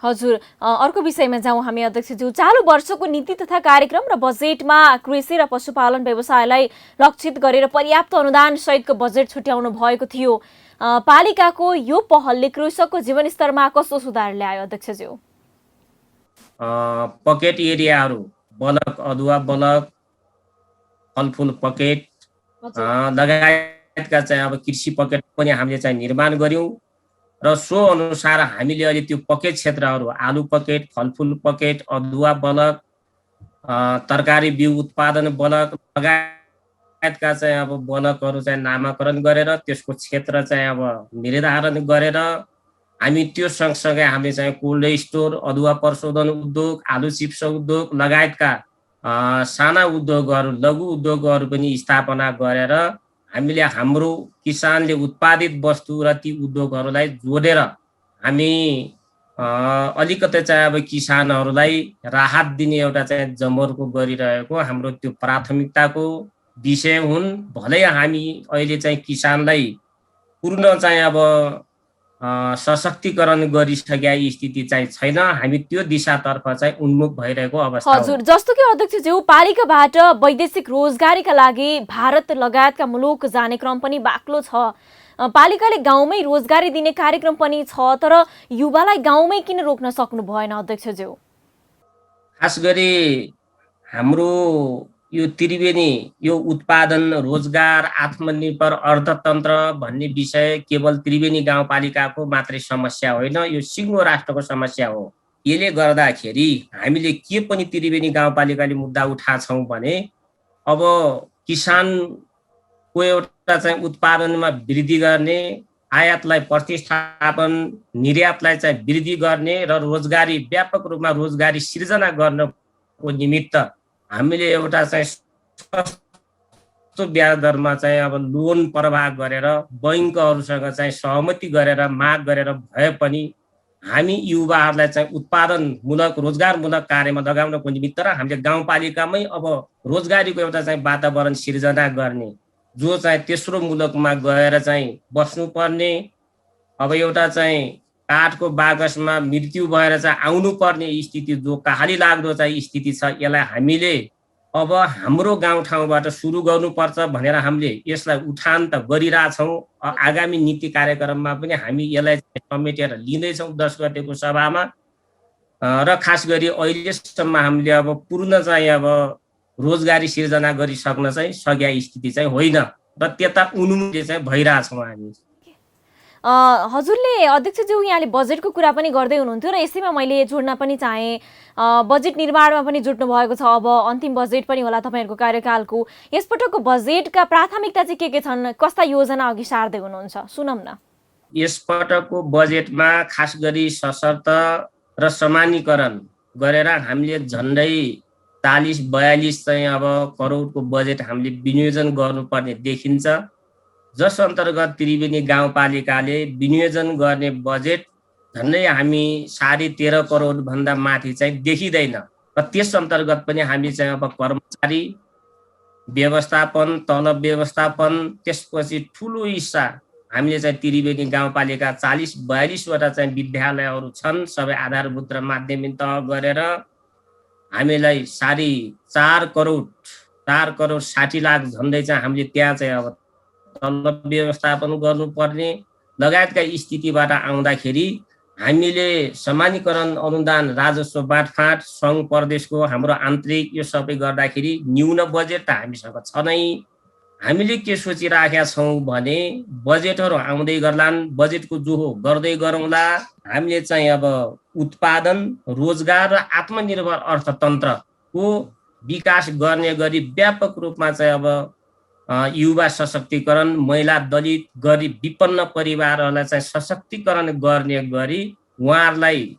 हजुर, अर्को विषयमा जाउँ हामी अध्यक्षज्यू। चालु वर्षको नीति तथा कार्यक्रम र बजेटमा कृषि र पशुपालन व्यवसायलाई लक्षित गरेर पर्याप्त अनुदान सहितको बजेट छुट्याउनु भएको थियो। पालिकाको यो पहलले कृषकको जीवनस्तरमा कस्तो सुधार ल्यायो अध्यक्षज्यू? पकेट एरियाहरू, बलक, अदुवा बलक, फलफुल पकेट लगायतका चाहिँ अब कृषि पकेट पनि हामीले चाहिँ निर्माण गर्यौँ र सो अनुसार हामीले अहिले त्यो पकेट क्षेत्रहरू, आलु पकेट, फलफुल पकेट, अदुवा बलक, तरकारी बिउ उत्पादन बलक लगायतका चाहिँ अब बलकहरू चाहिँ नामाकरण गरेर त्यसको क्षेत्र चाहिँ अब निर्धारण गरेर हामी त्यो सँगसँगै हामीले चाहिँ कोल्ड स्टोर, अदुवा प्रशोधन उद्योग, आलु चिप्स उद्योग लगायतका साना उद्योगहरू, लघु उद्योगहरू पनि स्थापना गरेर हामीले हाम्रो किसानले उत्पादित वस्तु र ती उद्योगहरूलाई जोडेर हामी अलिकति चाहिँ अब किसानहरूलाई राहत दिने एउटा चाहिँ जमर्को गरिरहेको हाम्रो त्यो प्राथमिकताको विषय हुन्। भलै हामी अहिले चाहिँ किसानलाई पूर्ण चाहिँ अब सशक्तिकरण गरिसकेका स्थिति चाहिँ छैन, हामी त्यो दिशातर्फ चाहिँ उन्मुख भइरहेको अवस्था हो। हजुर, जस्तो कि अध्यक्षज्यू पालिकाबाट वैदेशिक रोजगारीका लागि भारत लगायतका मुलुक जाने क्रम पनि बाक्लो छ। पालिकाले गाउँमै रोजगारी दिने कार्यक्रम पनि छ, तर युवालाई गाउँमै किन रोक्न सक्नु भएन अध्यक्षज्यू? खास गरी हाम्रो यो त्रिवेणी यो उत्पादन, रोजगार, आत्मनिर्भर अर्थतन्त्र भन्ने विषय केवल त्रिवेणी गाउँपालिकाको मात्रै समस्या होइन, यो सिङ्गो राष्ट्रको समस्या हो। यसले गर्दाखेरि हामीले के पनि त्रिवेणी गाउँपालिकाले मुद्दा उठाछौँ भने अब किसानको एउटा चाहिँ उत्पादनमा वृद्धि गर्ने, आयातलाई प्रतिस्थापन, निर्यातलाई चाहिँ वृद्धि गर्ने र रोजगारी व्यापक रूपमा रोजगारी सिर्जना गर्नको निमित्त हामीले एउटा चाहिँ सस्तो ब्याज दरमा चाहिँ अब लोन प्रवाह गरेर बैङ्कहरूसँग चाहिँ सहमति गरेर माग गरेर भए पनि हामी युवाहरूलाई चाहिँ उत्पादनमूलक, रोजगारमूलक कार्यमा लगाउनको निमित्त र हामीले गाउँपालिकामै अब रोजगारीको एउटा चाहिँ वातावरण सिर्जना गर्ने, जो चाहिँ तेस्रो मुलुकमा गएर चाहिँ बस्नुपर्ने, अब एउटा चाहिँ काठको बाकसमा मृत्यु भएर चाहिँ आउनुपर्ने स्थिति, जो कहाली लाग्दो चाहिँ स्थिति छ, यसलाई हामीले अब हाम्रो गाउँठाउँबाट सुरु गर्नुपर्छ भनेर हामीले यसलाई उठान त गरिरहेछौँ। आगामी नीति कार्यक्रममा पनि हामी यसलाई समेटेर लिँदैछौँ 10 गतेको सभामा र खास गरी अहिलेसम्म हामीले अब पूर्ण चाहिँ अब रोजगारी सिर्जना गरिसक्न चाहिँ सकेका स्थिति चाहिँ होइन र त्यता उन्मुख चाहिँ भइरहेछौँ हामी। हजुरले अध्यक्षज्यू यहाँले बजेटको कुरा पनि गर्दै हुनुहुन्थ्यो र यसैमा मैले जोड्न पनि चाहेँ। बजेट निर्माणमा पनि जुट्नु भएको छ, अब अन्तिम बजेट पनि होला तपाईँहरूको कार्यकालको। यसपटकको बजेटका प्राथमिकता चाहिँ के छन्? कस्ता योजना अघि सार्दै हुनुहुन्छ सुनौँ न। यसपटकको बजेटमा खास गरी सशर्त र समानीकरण गरेर हामीले झन्डै 40-42 चाहिँ अब करोडको बजेट हामीले विनियोजन गर्नुपर्ने देखिन्छ, जस अन्तर्गत त्रिवेणी गाउँपालिकाले विनियोजन गर्ने बजेट झन्डै हामी 13.5 करोड भन्दा माथि चाहिँ देखिँदैन र त्यस अन्तर्गत पनि हामी चाहिँ अब कर्मचारी व्यवस्थापन, तलब व्यवस्थापन, त्यसपछि ठुलो हिस्सा हामीले चाहिँ त्रिवेणी गाउँपालिका 40-42 वटा चाहिँ विद्यालयहरू छन्, सबै आधारभूत र माध्यमिक तह गरेर हामीलाई 4,60,60,60 झन्डै चाहिँ हामीले त्यहाँ चाहिँ अब तलब व्यवस्थापन गर्नुपर्ने लगायतका स्थितिबाट आउँदाखेरि हामीले समानीकरण अनुदान राजस्व बाँडफाँड सङ्घ प्रदेशको हाम्रो आन्तरिक यो सबै गर्दाखेरि न्यून बजेट त हामीसँग छ नै। हामीले के सोचिराखेका छौँ भने बजेटहरू आउँदै गर्लान्, बजेटको जोहो गर्दै गरौँला। हामीले चाहिँ अब उत्पादन, रोजगार र आत्मनिर्भर अर्थतन्त्रको विकास गर्ने गरी व्यापक रूपमा चाहिँ अब युवा सशक्तिकरण, महिला, दलित, गरिब, विपन्न परिवारहरूलाई चाहिँ सशक्तिकरण गर्ने गरी उहाँहरूलाई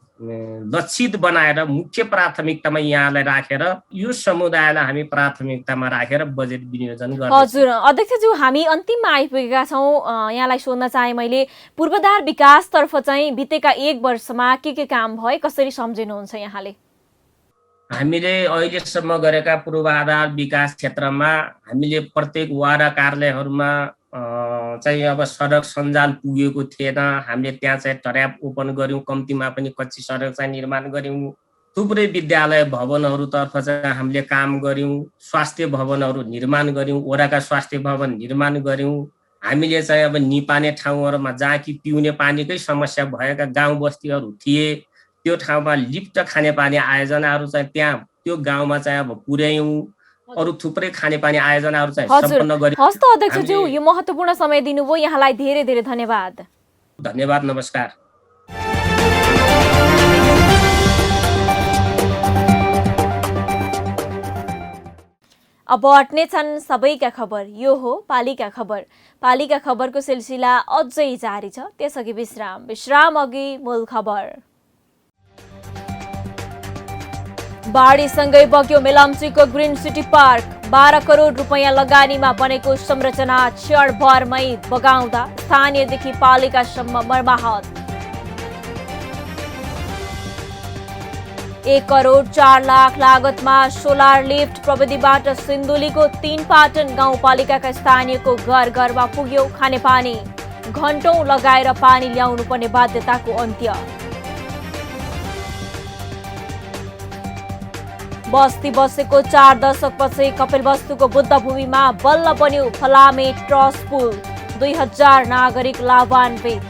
लक्षित बनाएर मुख्य प्राथमिकतामा यहाँलाई राखेर यो समुदायलाई हामी प्राथमिकतामा राखेर बजेट विनियोजन गर्छौँ। हजुर अध्यक्षज्यू, हामी अन्तिममा आइपुगेका छौँ। यहाँलाई सोध्न चाहे मैले पूर्वाधार विकासतर्फ चाहिँ बितेका 1 वर्षमा के काम भए कसरी सम्झिनुहुन्छ यहाँले? हामीले अहिलेसम्म गरेका पूर्वाधार विकास क्षेत्रमा हामीले प्रत्येक वडा कार्यालयहरूमा चाहिँ अब सडक सञ्जाल पुगेको थिएन। हामीले त्यहाँ चाहिँ ट्र्याप ओपन गऱ्यौँ, कम्तीमा पनि कच्ची सडक चाहिँ निर्माण गऱ्यौँ। थुप्रै विद्यालय भवनहरूतर्फ चाहिँ हामीले काम गऱ्यौँ, स्वास्थ्य भवनहरू निर्माण गऱ्यौँ, वडाका स्वास्थ्य भवन निर्माण गऱ्यौँ। हामीले चाहिँ अब निपाने ठाउँहरूमा जहाँ कि पिउने पानीकै समस्या भएका गाउँ बस्तीहरू थिए त्यो ठाउँमा लिफ्ट खानेपानी आयोजनाहरू चाहिँ त्यहाँ त्यो गाउँमा चाहिँ अब पुर्यायौँ। अरू थुप्रै खानेपानी आयोजनाहरू चाहिँ सम्पन्न गर्यौँ। हस्त अध्यक्षज्यू, यो महत्त्वपूर्ण समय दिनुभयो, यहाँलाई धेरै धेरै धन्यवाद। धन्यवाद, नमस्कार। अब अट्ने छन् सबैका खबर, यो हो पालिका खबर। पालिका खबरको सिलसिला अझै जारी छ, त्यसअघि विश्राम अघि मूल खबर। बाढीसँगै बग्यो मेलम्चीको ग्रिन सिटी पार्क। 12 करोड रुपैयाँ लगानीमा बनेको संरचना क्षणभरमै बगाउँदा स्थानीयदेखि पालिकासम्म मर्माहत। 1 करोड 4 लाख लागतमा सोलर लिफ्ट प्रविधिबाट सिन्धुलीको 3 पाटन गाउँपालिकाका स्थानीयको घर घरमा पुग्यो खानेपानी। घण्टौं लगाएर पानी ल्याउनु पर्ने बाध्यताको अन्त्य। बस्ती बसेको 4 दशकपछि कपिलवस्तुको बुद्धभूमिमा बल्ल बन्यो फलामे ट्रस्ट पुल। 2000 नागरिक लाभान्वित।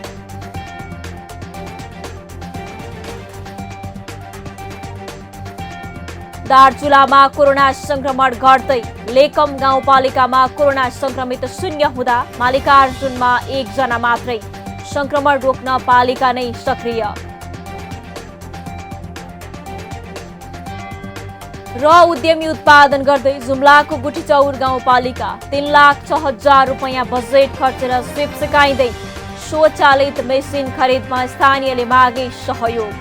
दार्चुलामा कोरोना संक्रमण घट्दै। लेकम गाउँपालिकामा कोरोना संक्रमित 0 हुँदा मालिकार्जुनमा 1 जना मात्रै। संक्रमण रोक्न पालिका नै सक्रिय। र उद्यमी उत्पादन गर्दै जुम्लाको गुठीचौर गाउँपालिका 3,06,000 रुपैयाँ बजेट खर्चेर स्विप सिकाइँदै स्वचालित मेसिन खरिदमा स्थानीयले मागे सहयोग।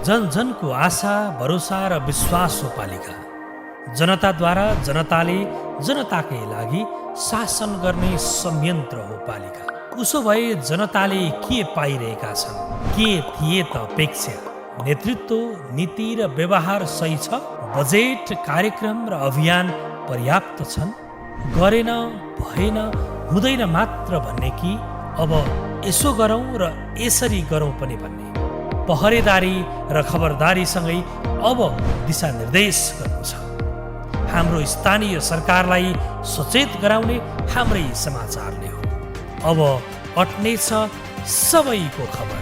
जन जनको आशा, भरोसा र विश्वास हो पालिका। जनताद्वारा जनताले जनताकै लागि शासन गर्ने संयन्त्र हो पालिका। उसो भए जनताले के पाइरहेका छन्? के थिए त अपेक्षा? नेतृत्व, नीति र व्यवहार सही छ? बजेट, कार्यक्रम र अभियान पर्याप्त छन्? गरेन, भएन, हुँदैन मात्र भन्ने कि अब यसो गरौँ र यसरी गरौँ पनि भन्ने? पहरेदारी र खबरदारीसँगै अब दिशानिर्देश गर्नु छ। हाम्रो स्थानीय सरकारलाई सचेत गराउने हाम्रै समाचारले हो। अब अट्ने छ सबैको खबर,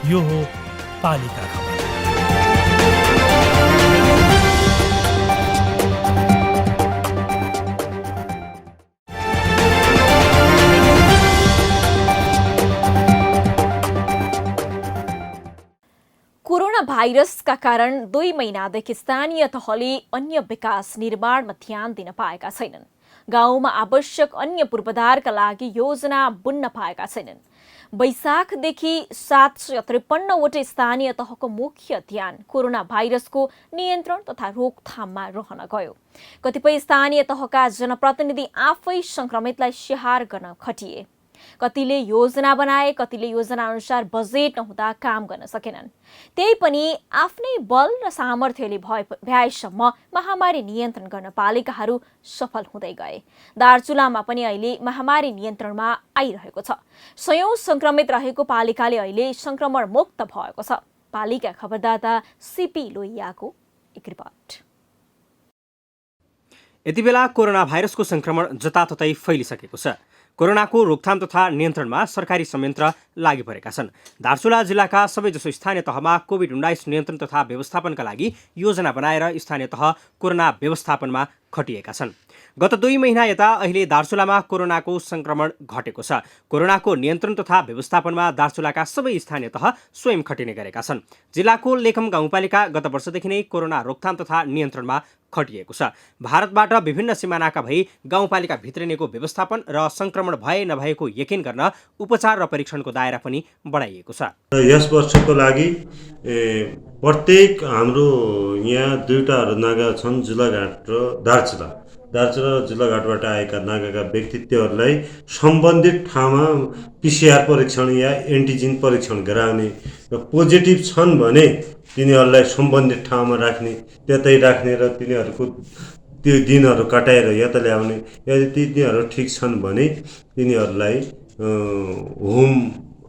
यो हो पालिका खबर। कोरोना भाइरसका कारण 2 महिनादेखि स्थानीय तहले अन्य विकास निर्माणमा ध्यान दिन पाएका छैनन्। गाउँमा आवश्यक अन्य पूर्वाधारका लागि योजना बुन्न पाएका छैनन्। वैशाखदेखि 753वटै स्थानीय तहको मुख्य ध्यान कोरोना भाइरसको नियन्त्रण तथा रोकथाममा रहन गयो। कतिपय स्थानीय तहका जनप्रतिनिधि आफै संक्रमितलाई स्याहार गर्न खटिए। कतिले योजना बनाए, कतिले योजना अनुसार बजेट नहुँदा काम गर्न सकेनन्। त्यही पनि आफ्नै बल र सामर्थ्यले भ्याएसम्म महामारी नियन्त्रण गर्न पालिकाहरू सफल हुँदै गए। दार्चुलामा पनि अहिले महामारी नियन्त्रणमा आइरहेको छ। सयौं संक्रमित रहेको पालिकाले अहिले संक्रमण मुक्त भएको छ। पालिका खबरदाता सीपी लोहियाको एक रिपोर्ट। यति बेला कोरोना भाइरसको संक्रमण जताततै फैलिसकेको छ। कोरोनाको रोकथाम तथा नियन्त्रणमा सरकारी संयन्त्र लागि परेका छन्। दार्चुला जिल्लाका सबैजसो स्थानीय तहमा कोभिड-19 नियन्त्रण तथा व्यवस्थापनका लागि योजना बनाएर स्थानीय तह कोरोना व्यवस्थापनमा खटिएका छन्। गत 2 महिना यता अहिले दार्चुलामा कोरोनाको संक्रमण घटेको छ। कोरोनाको नियन्त्रण तथा व्यवस्थापनमा दार्चुलाका सबै स्थानीय तह स्वयं खटिने गरेका छन्। जिल्लाको लेखम गाउँपालिका गत वर्षदेखि नै कोरोना रोकथाम तथा नियन्त्रणमा खटिएको छ। भारतबाट विभिन्न सिमानाका भई गाउँपालिका भित्रिनेको व्यवस्थापन र संक्रमण भए नभएको यकिन गर्न उपचार र परीक्षणको दायरा पनि बढाइएको छ। यस वर्षको लागि प्रत्येक हाम्रो यहाँ 2टा नागा छन्, जिल्लाघाट र दार्चुला। दार्चुला र जिल्लाघाटबाट आएका नागाका व्यक्तित्वहरूलाई सम्बन्धित ठाउँमा PCR परीक्षण या एन्टिजेन परीक्षण गराउने र पोजिटिभ छन् भने तिनीहरूलाई सम्बन्धित ठाउँमा राख्ने, त्यतै राख्ने र तिनीहरूको त्यो दिनहरू कटाएर यता ल्याउने। यदि तिनीहरू ठिक छन् भने तिनीहरूलाई होम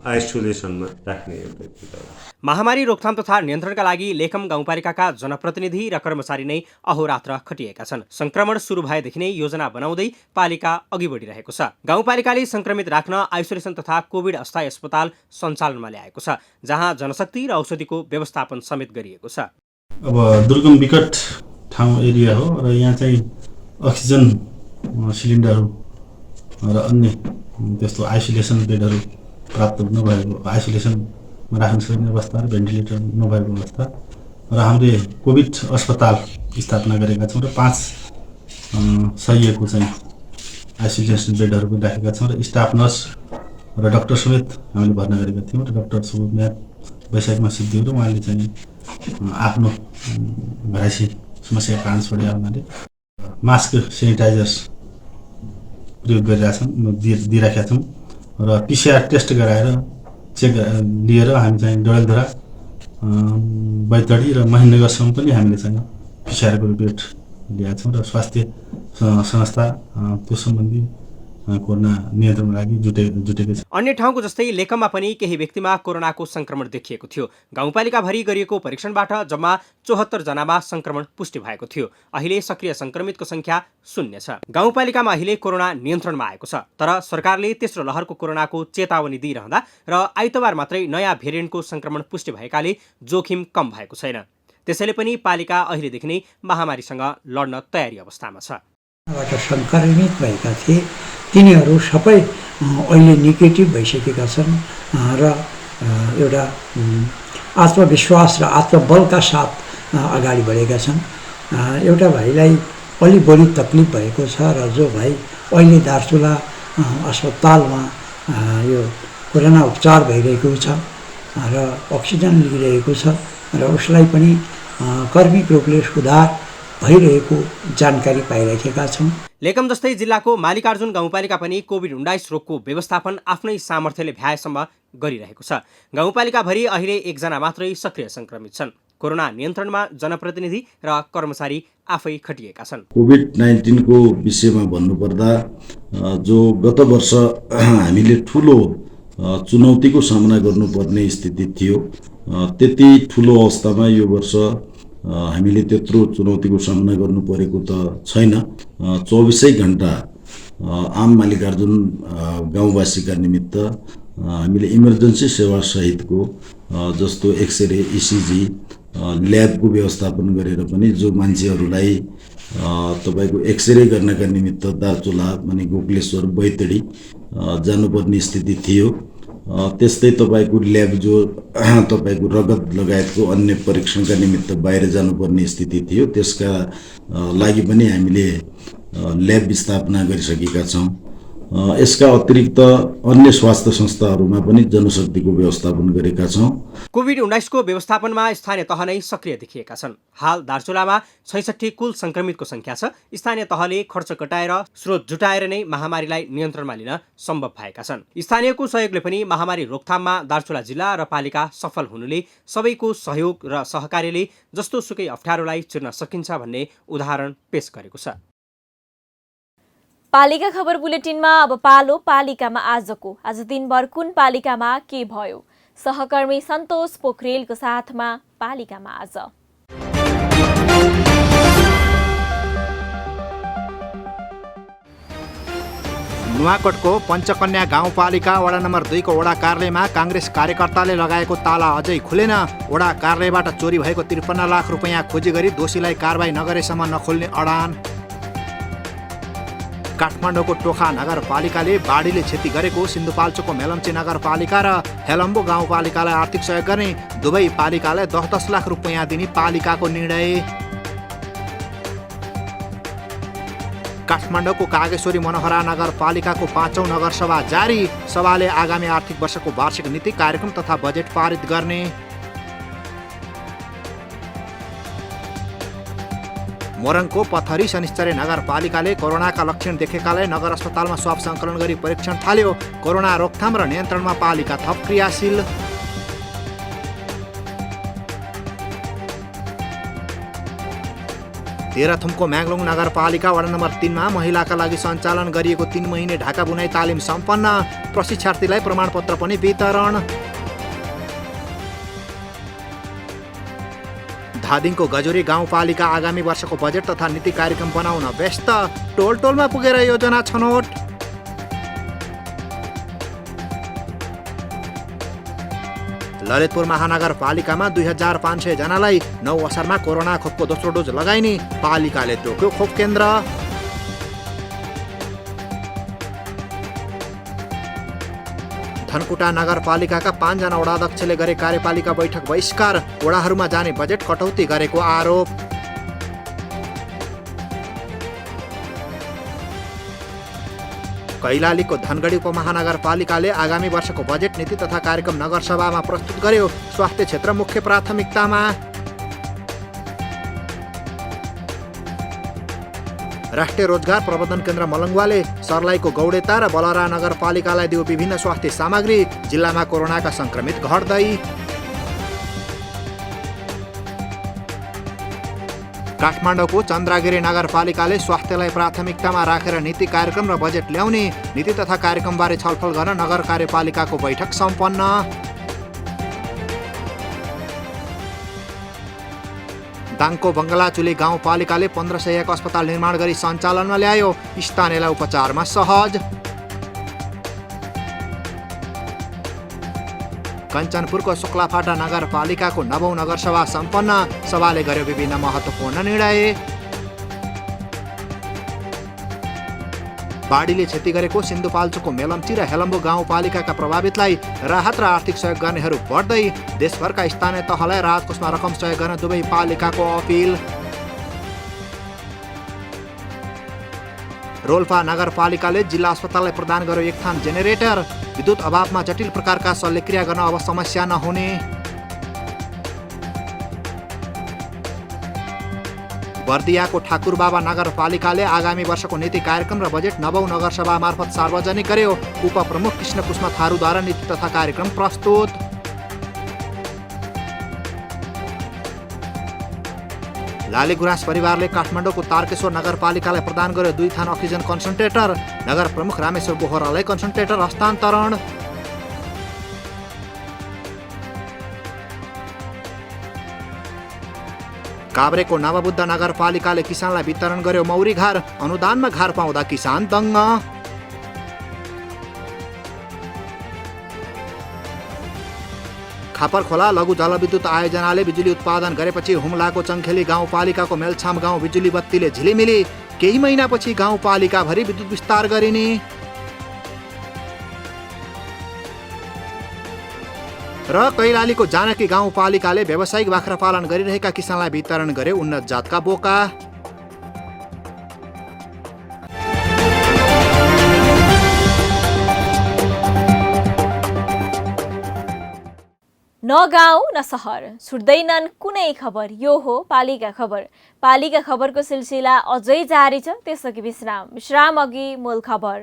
आइसोलेसनमा राख्ने एउटा। महामारी रोकथाम तथा नियन्त्रणका लागि लेखम गाउँपालिकाका जनप्रतिनिधि र कर्मचारी नै अहोरात्र खटिएका छन्। संक्रमण सुरु भएदेखि नै योजना बनाउँदै पालिका अघि बढिरहेको छ। गाउँपालिकाले संक्रमित राख्न आइसोलेसन तथा कोभिड अस्थायी अस्पताल सञ्चालनमा ल्याएको छ, जहाँ जनशक्ति र औषधिको व्यवस्थापन समेत गरिएको छ। अब दुर्गम विकट ठाउँ एरिया हो र यहाँ चाहिँ अक्सिजन सिलिन्डरहरू र अन्य त्यस्तो आइसोलेसन बेडहरू प्राप्त नभएको, आइसोलेसनमा राख्न सक्ने अवस्था र भेन्टिलेटर नभएको अवस्था र हामीले कोभिड अस्पताल स्थापना गरेका छौँ र 5 सयको चाहिँ आइसोलेसन बेडहरू पनि राखेका छौँ र स्टाफ नर्स र डाक्टर समेत हामीले भर्ना गरेका थियौँ र डाक्टर सुब्रत वैशाखमा सिद्धियो र उहाँले चाहिँ आफ्नो घराइसी समस्या कारण छोडे हुनाले मास्क सेनिटाइजर्स प्रयोग गरिरहेछन्, दिइराखेका छौँ र PCR टेस्ट गराएर चेक लिएर हामी चाहिँ डडेलधुरा, बैतडी र महेन्द्रनगरसम्म पनि हामीले चाहिँ PCR को रिपोर्ट ल्याएका छौँ र स्वास्थ्य संस्था त्यो सम्बन्धी कोरोना नियन्त्रणका लागि जुटेको छ। अन्य ठाउँको जस्तै लेकममा पनि केही व्यक्तिमा कोरोनाको संक्रमण देखिएको थियो। गाउँपालिकाभरि गरिएको परीक्षणबाट जम्मा 74 जनामा संक्रमण पुष्टि भएको थियो। अहिले सक्रिय संक्रमितको संख्या 0 छ। गाउँपालिकामा अहिले कोरोना नियन्त्रणमा आएको छ, तर सरकारले तेस्रो लहरको कोरोनाको चेतावनी दिइरहँदा र आइतबार मात्रै नयाँ भेरिएन्टको संक्रमण पुष्टि भएकाले जोखिम कम भएको छैन। त्यसैले पनि पालिका अहिलेदेखि नै महामारीसँग लड्न तयारी अवस्थामा छ। संक्रमित भएका थिए तिनीहरू सबै अहिले नेगेटिभ भइसकेका छन् र एउटा आत्मविश्वास र आत्मबलका साथ अगाडि बढेका छन्। एउटा भाइलाई अलि बढी तकलिफ भएको छ र जो भाइ अहिले दार्चुला अस्पतालमा यो कोरोना उपचार भइरहेको छ र अक्सिजन लिइरहेको छ र उसलाई पनि कर्मिक रूपले सुधार भइरहेको जानकारी पाइरहेका छौँ। लेकम जस्तै जिल्लाको मालिकार्जुन गाउँपालिका पनि कोभिड-19 रोगको व्यवस्थापन आफ्नै सामर्थ्यले भ्याएसम्म गरिरहेको छ। गाउँपालिकाभरि अहिले 1 जना मात्रै सक्रिय संक्रमित छन्। कोरोना नियन्त्रणमा जनप्रतिनिधि र कर्मचारी आफै खटिएका छन्। कोभिड-19 को विषयमा भन्नुपर्दा जो गत वर्ष हामीले ठुलो चुनौतीको सामना गर्नुपर्ने स्थिति थियो, त्यति ठुलो अवस्थामा यो वर्ष हामीले त्यत्रो चुनौतीको सामना गर्नु परेको त छैन। 24 घण्टा आम मालिकार्जुन गाउँवासीका निमित्त हामीले इमर्जेन्सी सेवा सहितको जस्तो एक्सरे, इसिजी, ल्याबको व्यवस्थापन गरेर पनि जो मान्छेहरूलाई तपाईको एक्सरे गर्नका निमित्त दार्चुला अनि गोकलेश्वर, बैतडी जानुपर्ने स्थिति थियो, त्यस्तै तपाईको ल्याब जो तपाईको रगत लगायतको अन्य परीक्षणका निमित्त बाहिर जानुपर्ने स्थिति थियो, त्यसका लागि पनि हामीले ल्याब स्थापना गरिसकेका छौँ यसका अतिरिक्त अन्य स्वास्थ्य संस्थाहरूमा पनि जनशक्तिको व्यवस्थापन गरेका छौँ। कोभिड-19 को व्यवस्थापनमा स्थानीय तह नै सक्रिय देखिएका छन्। हाल दार्चुलामा 66 कुल संक्रमितको संख्या छ। स्थानीय तहले खर्च घटाएर स्रोत जुटाएर नै महामारीलाई नियन्त्रणमा लिन सम्भव भएका छन्। स्थानीयको सहयोगले पनि महामारी रोकथाममा दार्चुला जिल्ला र पालिका सफल हुनुले सबैको सहयोग र सहकार्यले जस्तो सुकै अप्ठ्यारोलाई चिर्न सकिन्छ भन्ने उदाहरण पेश गरेको छ। पालिका खबर बुलेटिनमा अब पालो पालिकामा आज दिनभर कुन पालिकामा के भयो? सहकर्मी सन्तोष पोखरेलको साथमा पालिकामा आज। नुवाकोटको पञ्चकन्या गाउँपालिका वडा नम्बर 2 को वडा कार्यालयमा काङ्ग्रेस कार्यकर्ताले लगाएको ताला अझै खुलेन। वडा कार्यालयबाट चोरी भएको 53 लाख रुपैयाँ खोजी गरी दोषीलाई कारबाही नगरेसम्म नखोल्ने अडान। काठमाडौँको टोखा नगरपालिकाले बाढीले क्षति गरेको सिन्धुपाल्चोकको मेलम्ची नगरपालिका र हेलम्बो गाउँपालिकालाई आर्थिक सहयोग गर्ने दुवै पालिकालाई 10-10 लाख रुपैयाँ दिने पालिकाको निर्णय। काठमाडौँको कागेश्वरी मनोहरा नगरपालिकाको 5औं नगरसभा जारी। सभाले आगामी आर्थिक वर्षको वार्षिक नीति कार्यक्रम तथा बजेट पारित गर्ने। मोरङको पथरी शनिश्चरी नगरपालिकाले कोरोनाका लक्षण देखेकालाई नगर अस्पतालमा स्वाब सङ्कलन गरी परीक्षण थाल्यो। कोरोना रोकथाम र नियन्त्रणमा पालिका थप क्रियाशील। तेह्रथुमको म्याग्लुङ नगरपालिका वडा नम्बर 3 मा महिलाका लागि सञ्चालन गरिएको 3 महिने ढाका बुनाई तालिम सम्पन्न। प्रशिक्षार्थीलाई प्रमाणपत्र पनि वितरण। धादिङको गजोरी गाउँपालिका आगामी वर्षको बजेट तथा नीति कार्यक्रम बनाउन व्यस्त। टोल टोलमा पुगेर योजना छनौट। ललितपुर महानगरपालिकामा 2500 जनालाई 9 असारमा कोरोना खोपको दोस्रो डोज लगाइने। पालिकाले तोक्यो खोप केन्द्र। धनकुटा नगरपालिकाका 5 जना वडाध्यक्षले गरे कार्यपालिका बैठक बहिष्कार। वडाहरूमा जाने बजेट कटौती गरेको आरोप। कैलालीको धनगढी उपमहानगरपालिकाले आगामी वर्षको बजेट नीति तथा कार्यक्रम नगरसभामा प्रस्तुत गर्यो। स्वास्थ्य क्षेत्र मुख्य प्राथमिकतामा। राष्ट्रिय रोजगार प्रबन्धन केन्द्र मलङ्गवाले सर्लाहीको गौडेता र बलरा नगरपालिकालाई दियो विभिन्न स्वास्थ्य सामग्री। जिल्लामा कोरोनाका संक्रमित घट्दै। काठमाडौँको चन्द्रागिरी नगरपालिकाले स्वास्थ्यलाई प्राथमिकतामा राखेर नीति कार्यक्रम र बजेट ल्याउने। नीति तथा कार्यक्रमबारे छलफल गर्न नगर कार्यपालिकाको बैठक सम्पन्न। दाङको बङ्गलाचुली गाउँपालिकाले 1501 अस्पताल निर्माण गरी सञ्चालनमा ल्यायो। स्थानीयलाई उपचारमा सहज। कञ्चनपुरको शुक्लाफाटा नगरपालिकाको 9औं नगरसभा सम्पन्न। सभाले गर्यो विभिन्न महत्त्वपूर्ण निर्णय। बाढीले क्षति गरेको सिन्धुपाल्चोकको मेलम्ची र हेलम्बो गाउँपालिकाका प्रभावितलाई राहत र आर्थिक सहयोग गर्नेहरू बढ्दै। देशभरका स्थानीय तहलाई राहत कोषमा रकम सहयोग गर्न दुवै पालिकाको अपिल। रोल्पा नगरपालिकाले जिल्ला अस्पताललाई प्रदान गर्यो 1 थान जेनेरेटर। विद्युत अभावमा जटिल प्रकारका शल्यक्रिया गर्न अब समस्या नहुने। बर्दियाको ठाकुरबाबा नगरपालिकाले आगामी वर्षको नीति कार्यक्रम र बजेट 9औं नगरसभा मार्फत सार्वजनिक गर्यो। उपप्रमुख कृष्णकुष्म थारूद्वारा नीति तथा कार्यक्रम प्रस्तुत। लालीगुराँस परिवारले काठमाडौँको तारकेश्वर नगरपालिकालाई प्रदान गर्यो 2 थान अक्सिजन कन्सन्ट्रेटर। नगर प्रमुख रामेश्वर बोहरालाई कन्सन्ट्रेटर हस्तान्तरण। काभ्रेको नवबुद्ध नगरपालिकाले किसानलाई वितरण गर्यो मौरी घर। अनुदानमा घर पाउँदा किसान दङ्ग। खापरखोला लघु जलविद्युत आयोजनाले बिजुली उत्पादन गरेपछि हुम्लाको चङ्खेली गाउँपालिकाको मेलछाम गाउँ बिजुली बत्तीले झिलिमिली। केही महिनापछि गाउँपालिकाभरि विद्युत विस्तार गरिने। र कैलालीको जानकी गाउँपालिकाले व्यावसायिक बाख्रा पालन गरिरहेका किसानलाई वितरण गरे उन्नत जातका बोका। न गाउँ न सहर छुट्दैनन् कुनै खबर। यो हो पालिका खबर। पालिका खबरको सिलसिला अझै जारी छ। त्यसअघि विश्राम अघि मूल खबर।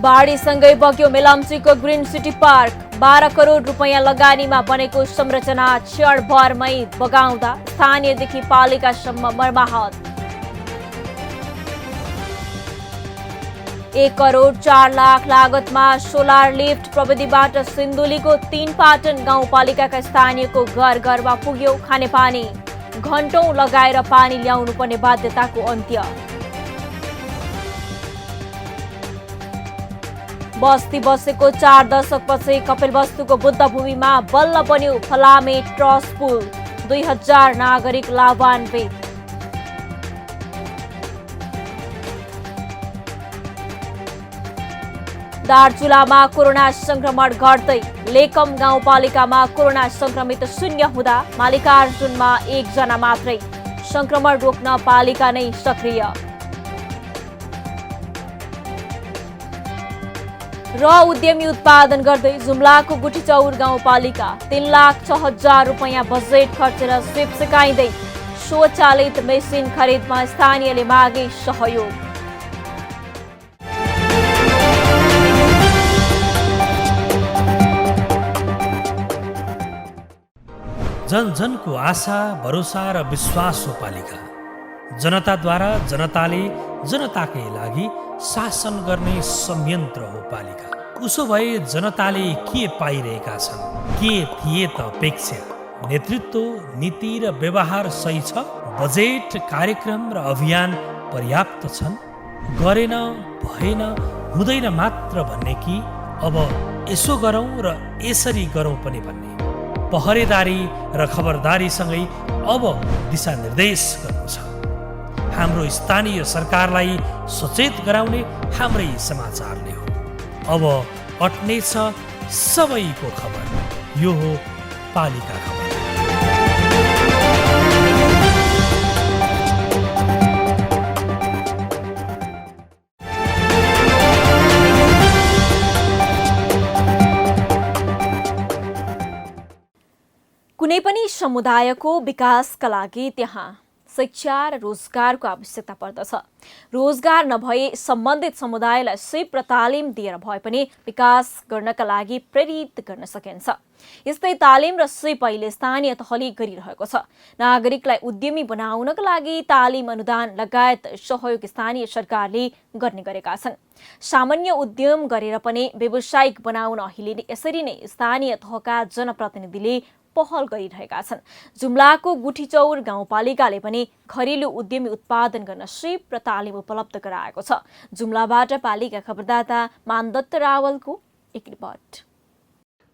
बाढीसँगै बग्यो मेलम्चीको ग्रिन सिटी पार्क। 12 करोड रुपैयाँ लगानीमा बनेको संरचना क्षणभरमै बगाउँदा स्थानीयदेखि पालिकासम्म मर्माहत। 1 करोड 4 लाख लागतमा सोलर लिफ्ट प्रविधिबाट सिन्धुलीको 3 पाटन गाउँपालिकाका स्थानीयको घर घरमा पुग्यो खानेपानी। घण्टौं लगाएर पानी ल्याउनु पर्ने बाध्यताको अन्त्य। बस्ती बसेको 4 दशकपछि कपिलवस्तुको बुद्धभूमिमा बल्ल बन्यो फलामे ट्रस पुल। 2000 नागरिक लाभान्वित। दार्चुलामा कोरोना संक्रमण घट्दै। लेकम गाउँपालिकामा कोरोना संक्रमित शून्य हुँदा मालिकार्जुनमा 1 जना मात्रै। संक्रमण रोक्न पालिका नै सक्रिय। र उद्यमी उत्पादन गर्दै जुम्लाको गुठीचौर गाउँपालिका 3,06,000 रुपैयाँ बजेट खर्चेर सिप सिकाइँदै स्वचालित मेसिन खरिदमा स्थानीयले मागे सहयोग। जन जनको आशा भरोसा र विश्वास हो पालिका। जनताद्वारा जनताले जनताकै लागि शासन गर्ने संयन्त्र हो पालिका। उसो भए जनताले के पाइरहेका छन्? के थिए त अपेक्षा? नेतृत्व, नीति र व्यवहार सही छ? बजेट, कार्यक्रम र अभियान पर्याप्त छन्? गरेन, भएन, हुँदैन मात्र भन्ने कि अब यसो गरौँ र यसरी गरौँ पनि भन्ने? पहरेदारी र खबरदारीसँगै अब दिशानिर्देश गर्नु छ। हाम्रो स्थानीय सरकारलाई सचेत गराउने हाम्रै समाचारले हो। अब अट्नेछ सबैको खबर। यो हो पालिका खबर। कुनै पनि समुदायको विकासका लागि त्यहाँ शिक्षा र रोजगारको आवश्यकता पर्दछ। रोजगार नभए सम्बन्धित समुदायलाई सिप र तालिम दिएर भए पनि विकास गर्नका लागि प्रेरित गर्न सकिन्छ। यस्तै तालिम र सिप अहिले स्थानीय तहले गरिरहेको छ। नागरिकलाई उद्यमी बनाउनका लागि तालिम, अनुदान लगायत सहयोग स्थानीय सरकारले गर्ने गरेका छन्। सामान्य उद्यम गरेर पनि व्यावसायिक बनाउन अहिले यसरी नै स्थानीय तहका जनप्रतिनिधिले पहल गरिरहेका छन्। जुम्लाको गुठीचौर गाउँपालिकाले पनि घरेलु उद्यमी उत्पादन गर्न सिप र तालिम उपलब्ध गराएको छ। जुम्लाबाट पालिका खबरदाता मानदत्त रावलको एक रिपोर्ट।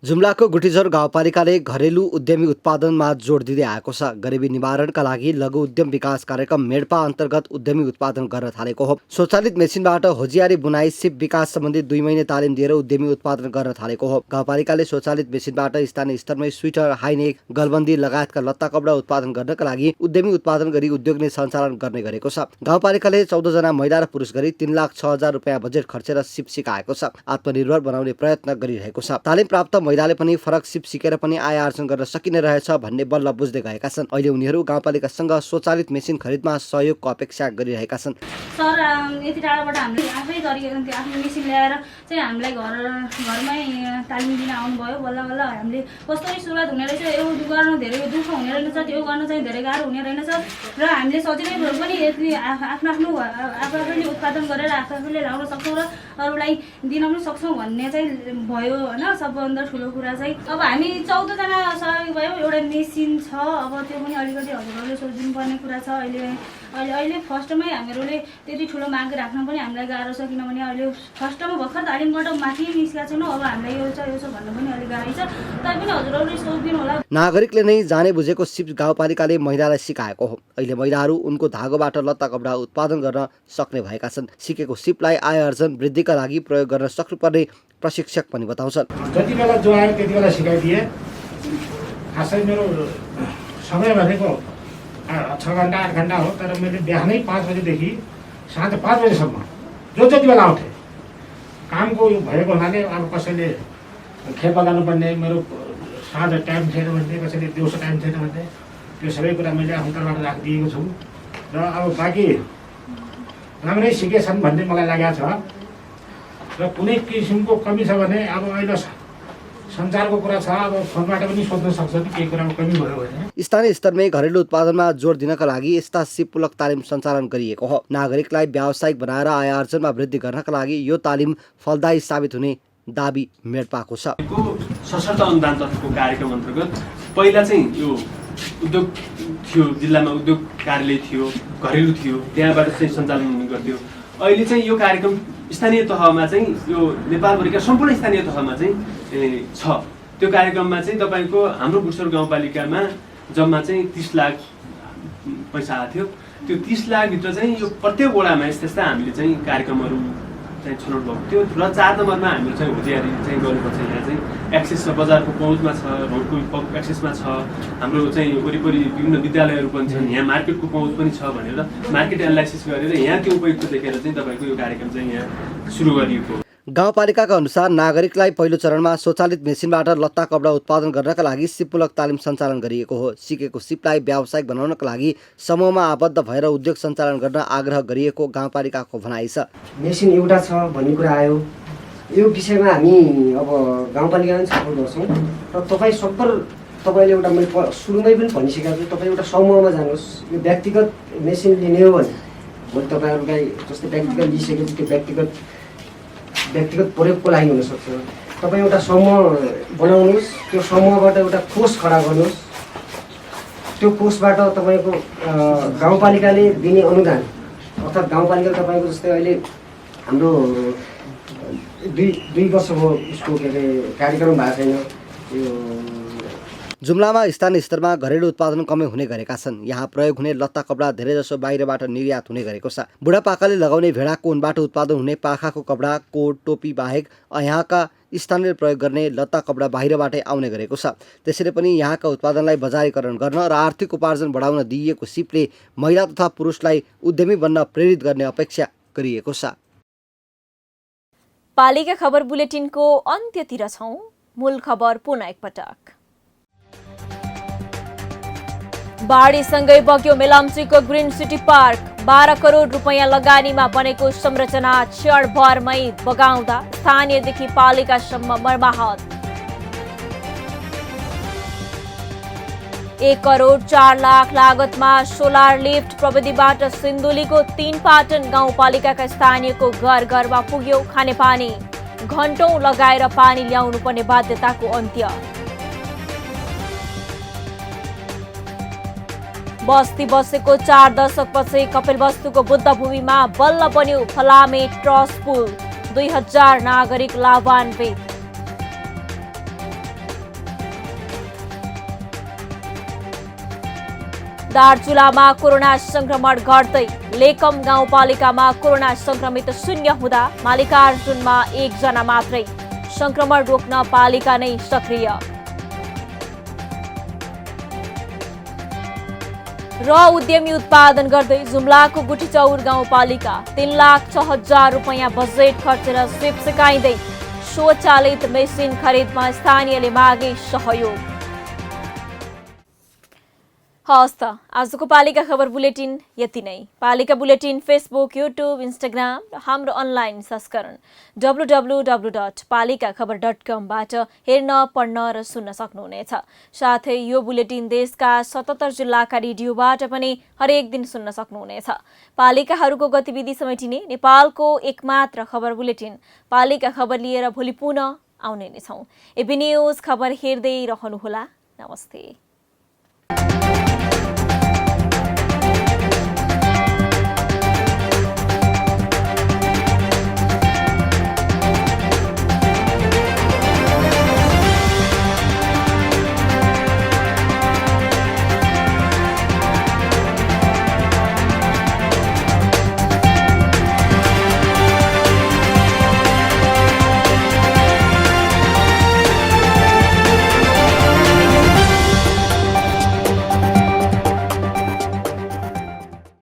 जुम्लाको गुठीचौर गाउँपालिकाले घरेलु उद्यमी उत्पादनमा जोड दिँदै आएको छ। गरिबी निवारणका लागि लघु उद्यम विकास कार्यक्रम मेडपा अन्तर्गत उद्यमी उत्पादन गर्न थालेको हो। स्वचालित मेसिनबाट होजियारी बुनाई सिप विकास सम्बन्धी 2 महिने तालिम दिएर उद्यमी उत्पादन गर्न थालेको हो। गाउँपालिकाले स्वचालित मेसिनबाट स्थानीय स्तरमै स्वेटर, हाइनेक, गलबन्दी लगायतका लत्ता कपडा उत्पादन गर्नका लागि उद्यमी उत्पादन गरी उद्योग नै सञ्चालन गर्ने गरेको छ। गाउँपालिकाले 14 जना महिला र पुरुष गरी 3,06,000 रुपैयाँ बजेट खर्चेर सिप सिकाएको छ। आत्मनिर्भर बनाउने प्रयत्न गरिरहेको छ। तालिम प्राप्त महिलाले पनि फरक सिप सिकेर पनि आय आर्जन गर्न सकिने रहेछ भन्ने बल्ल बुझ्दै गएका छन्। अहिले उनीहरू गाउँपालिकासँग स्वचालित मेसिन खरिदमा सहयोगको अपेक्षा गरिरहेका छन्। सर यति टाढाबाट हामीले आफै गरेको आफ्नो मेसिन ल्याएर चाहिँ हामीलाई घरमै तालिम दिन आउनुभयो। बल्ल बल्ल हामीले कस्तो सुरुवात हुने रहेछ, यो गर्न धेरै दुःख हुने रहेछ, त्यो गर्न चाहिँ धेरै गाह्रो हुने रहेछ र हामीले सजिलै पनि यति आफ्नो आफूले उत्पादन गरेर आफूले लाउन सक्छौँ र अरूलाई दिन पनि सक्छौँ भन्ने चाहिँ भयो होइन। सबभन्दा ठुलो कुरा चाहिँ अब हामी 14 जना सहयोग भयो। एउटा मेसिन छ। अब त्यो पनि अलिकति हजुरहरूले सोचिदिनु पर्ने कुरा छ। अहिले फर्स्टमै हामीहरूले त्यति ठुलो माग राख्न पनि हामीलाई गाह्रो छ, किनभने अहिले फर्स्टमा भर्खर तालिमबाट माथि निस्केका छैनौँ। अब हामीलाई यो छ भन्नु पनि अलिक गाह्रै छ। तैपनि हजुरहरूले सोचिदिनु होला। नागरिकले नै जाने बुझेको सिप गाउँपालिकाले महिलालाई सिकाएको हो। अहिले महिलाहरू उनको धागोबाट लत्ता कपडा उत्पादन गर्न सक्ने भएका छन्। सिकेको सिपलाई आय आर्जन वृद्धिका लागि प्रयोग गर्न सक्नुपर्ने प्रशिक्षक पनि बताउँछन्। जति बेला जो आयो त्यति बेला सिकाइदिए। खासै मेरो समय भनेको 6 घन्टा 8 घन्टा हो, तर मैले बिहानै 5 बजेदेखि साँझ 5 बजेसम्म जो जति बेला आउँथे कामको यो भएको हुनाले अब कसैले खेपा जानुपर्ने मेरो साँझ टाइम छैन भने कसैले दिउँसो टाइम छैन भने त्यो सबै कुरा मैले आफ्नो तर्फबाट राखिदिएको छु र अब बाँकी राम्रै सिकेछन् भन्ने मलाई लागेको छ र कुनै किसिमको कमी छ भने अब अहिले सञ्चारको कुरा छ अब फोनबाट पनि सोध्न सक्छ कि केही कुरामा कमी भयो भने। स्थानीय स्तरमै घरेलु उत्पादनमा जोड दिनका लागि यस्ता सिपमूलक तालिम सञ्चालन गरिएको हो। नागरिकलाई व्यावसायिक बनाएर आय आर्जनमा वृद्धि गर्नका लागि यो तालिम फलदायी साबित हुने दाबी मेडपाको छ। सशर्त अनुदान तत्त्वको कार्यक्रम अन्तर्गत पहिला चाहिँ यो उद्योग थियो, जिल्लामा उद्योग कार्यालय थियो, घरेलु थियो, त्यहाँबाट चाहिँ सञ्चालन हुने गर्थ्यो। अहिले चाहिँ यो कार्यक्रम स्थानीय तहमा चाहिँ यो नेपालभरिका सम्पूर्ण स्थानीय तहमा चाहिँ छ। त्यो कार्यक्रममा चाहिँ तपाईँको हाम्रो बुटसर गाउँपालिकामा जम्मा चाहिँ 30 लाख पैसा आएको थियो। त्यो 30 लाखभित्र चाहिँ यो प्रत्येक वडामा यस्ता हामीले चाहिँ कार्यक्रमहरू चाहिँ छनौट भएको थियो र 4 नम्बरमा हामीले चाहिँ होजियारी चाहिँ गर्नुपर्छ। यहाँ चाहिँ एक्सेस छ, बजारको पहुँचमा छ, रोडको एक्सेसमा छ, हाम्रो चाहिँ वरिपरि विभिन्न विद्यालयहरू पनि छन्, यहाँ मार्केटको पहुँच पनि छ भनेर मार्केट एनालाइसिस गरेर यहाँ त्यो उपयुक्त देखेर चाहिँ तपाईँको यो कार्यक्रम चाहिँ यहाँ सुरु गरिएको हो। गाउँपालिकाका अनुसार नागरिकलाई पहिलो चरणमा स्वचालित मेसिनबाट लत्ता कपडा उत्पादन गर्नका लागि सिपमूलक तालिम सञ्चालन गरिएको हो। सिकेको सिपलाई व्यावसायिक बनाउनका लागि समूहमा आबद्ध भएर उद्योग सञ्चालन गर्न आग्रह गरिएको गाउँपालिकाको भनाइ छ। मेसिन एउटा छ भन्ने कुरा आयो, यो विषयमा हामी अब गाउँपालिकामा छलफल गर्छौँ र तपाईँले एउटा मैले सुरुमै पनि भनिसकेको छु, तपाईँ एउटा समूहमा जानुहोस्। यो व्यक्तिगत मेसिन लिने हो भने भोलि तपाईँहरूलाई जस्तै व्यक्तिगत लिइसकेपछि त्यो व्यक्तिगत प्रयोगको लागि हुनसक्छ। तपाईँ एउटा समूह बनाउनुहोस्, त्यो समूहबाट एउटा कोष खडा गर्नुहोस्, त्यो कोषबाट तपाईँको गाउँपालिकाले दिने अनुदान अर्थात् गाउँपालिका तपाईँको जस्तै अहिले हाम्रो दुई वर्ष भयो उसको के अरे कार्यक्रम भएको छैन। यो जुम्लामा स्थानीय स्तरमा घरेलु उत्पादन कमै हुने गरेका छन्। यहाँ प्रयोग हुने लत्ता कपडा धेरैजसो बाहिरबाट निर्यात हुने गरेको छ। बुढापाकाले लगाउने भेडाको ऊनबाट उत्पादन हुने पाखाको कपडा, कोट, टोपी बाहेक यहाँका स्थानीय प्रयोग गर्ने लत्ता कपडा बाहिरबाटै आउने गरेको छ। त्यसैले पनि यहाँका उत्पादनलाई बजारीकरण गर्न र आर्थिक उपार्जन बढाउन दिइएको सिपले महिला तथा पुरुषलाई उद्यमी बन्न प्रेरित गर्ने अपेक्षा गरिएको छ। पालिका खबर बुलेटिनको अन्त्यतिर छौं। मूल खबर पुनः एकपटक। बाढीसँगै बग्यो मेलम्चीको ग्रिन सिटी पार्क। 12 करोड रुपैयाँ लगानीमा बनेको संरचना क्षणभरमै बगाउँदा स्थानीयदेखि पालिकासम्म मर्माहत। 1 करोड 4 लाख लागतमा सोलर लिफ्ट प्रविधिबाट सिन्धुलीको 3 पाटन गाउँपालिकाका स्थानीयको घर घरमा पुग्यो खानेपानी। घण्टौं लगाएर पानी ल्याउनु पर्ने बाध्यताको अन्त्य। बस्ती बसेको 4 दशकपछि कपिलवस्तुको बुद्धभूमिमा बल्ल बन्यो फलामे ट्रस पुल। 2000 नागरिक लाभान्वित। दार्चुलामा कोरोना संक्रमण घट्दै। लेकम गाउँपालिकामा कोरोना संक्रमित शून्य हुँदा मालिकार्जुनमा 1 जना मात्रै। संक्रमण रोक्न पालिका नै सक्रिय। र उद्यमी उत्पादन गर्दै जुम्लाको गुठीचौर गाउँपालिका 3,06,000 रुपैयाँ बजेट खर्चेर सिप सिकाइँदै स्वचालित मेसिन खरिदमा स्थानीयले मागे सहयोग। हवस् त आजको पालिका खबर बुलेटिन यति नै। पालिका बुलेटिन फेसबुक, युट्युब, इन्स्टाग्राम र हाम्रो अनलाइन संस्करण www.palikakhbar.com बाट हेर्न, पढ्न र सुन्न सक्नुहुनेछ। साथै यो बुलेटिन देशका 77 जिल्लाका रेडियोबाट पनि हरेक दिन सुन्न सक्नुहुनेछ। पालिकाहरूको गतिविधि समेटिने नेपालको एकमात्र खबर बुलेटिन पालिका खबर लिएर भोलि पुनः आउने नै छौं। एबी न्यूज खबर हेर्दै रहनुहोला। नमस्ते।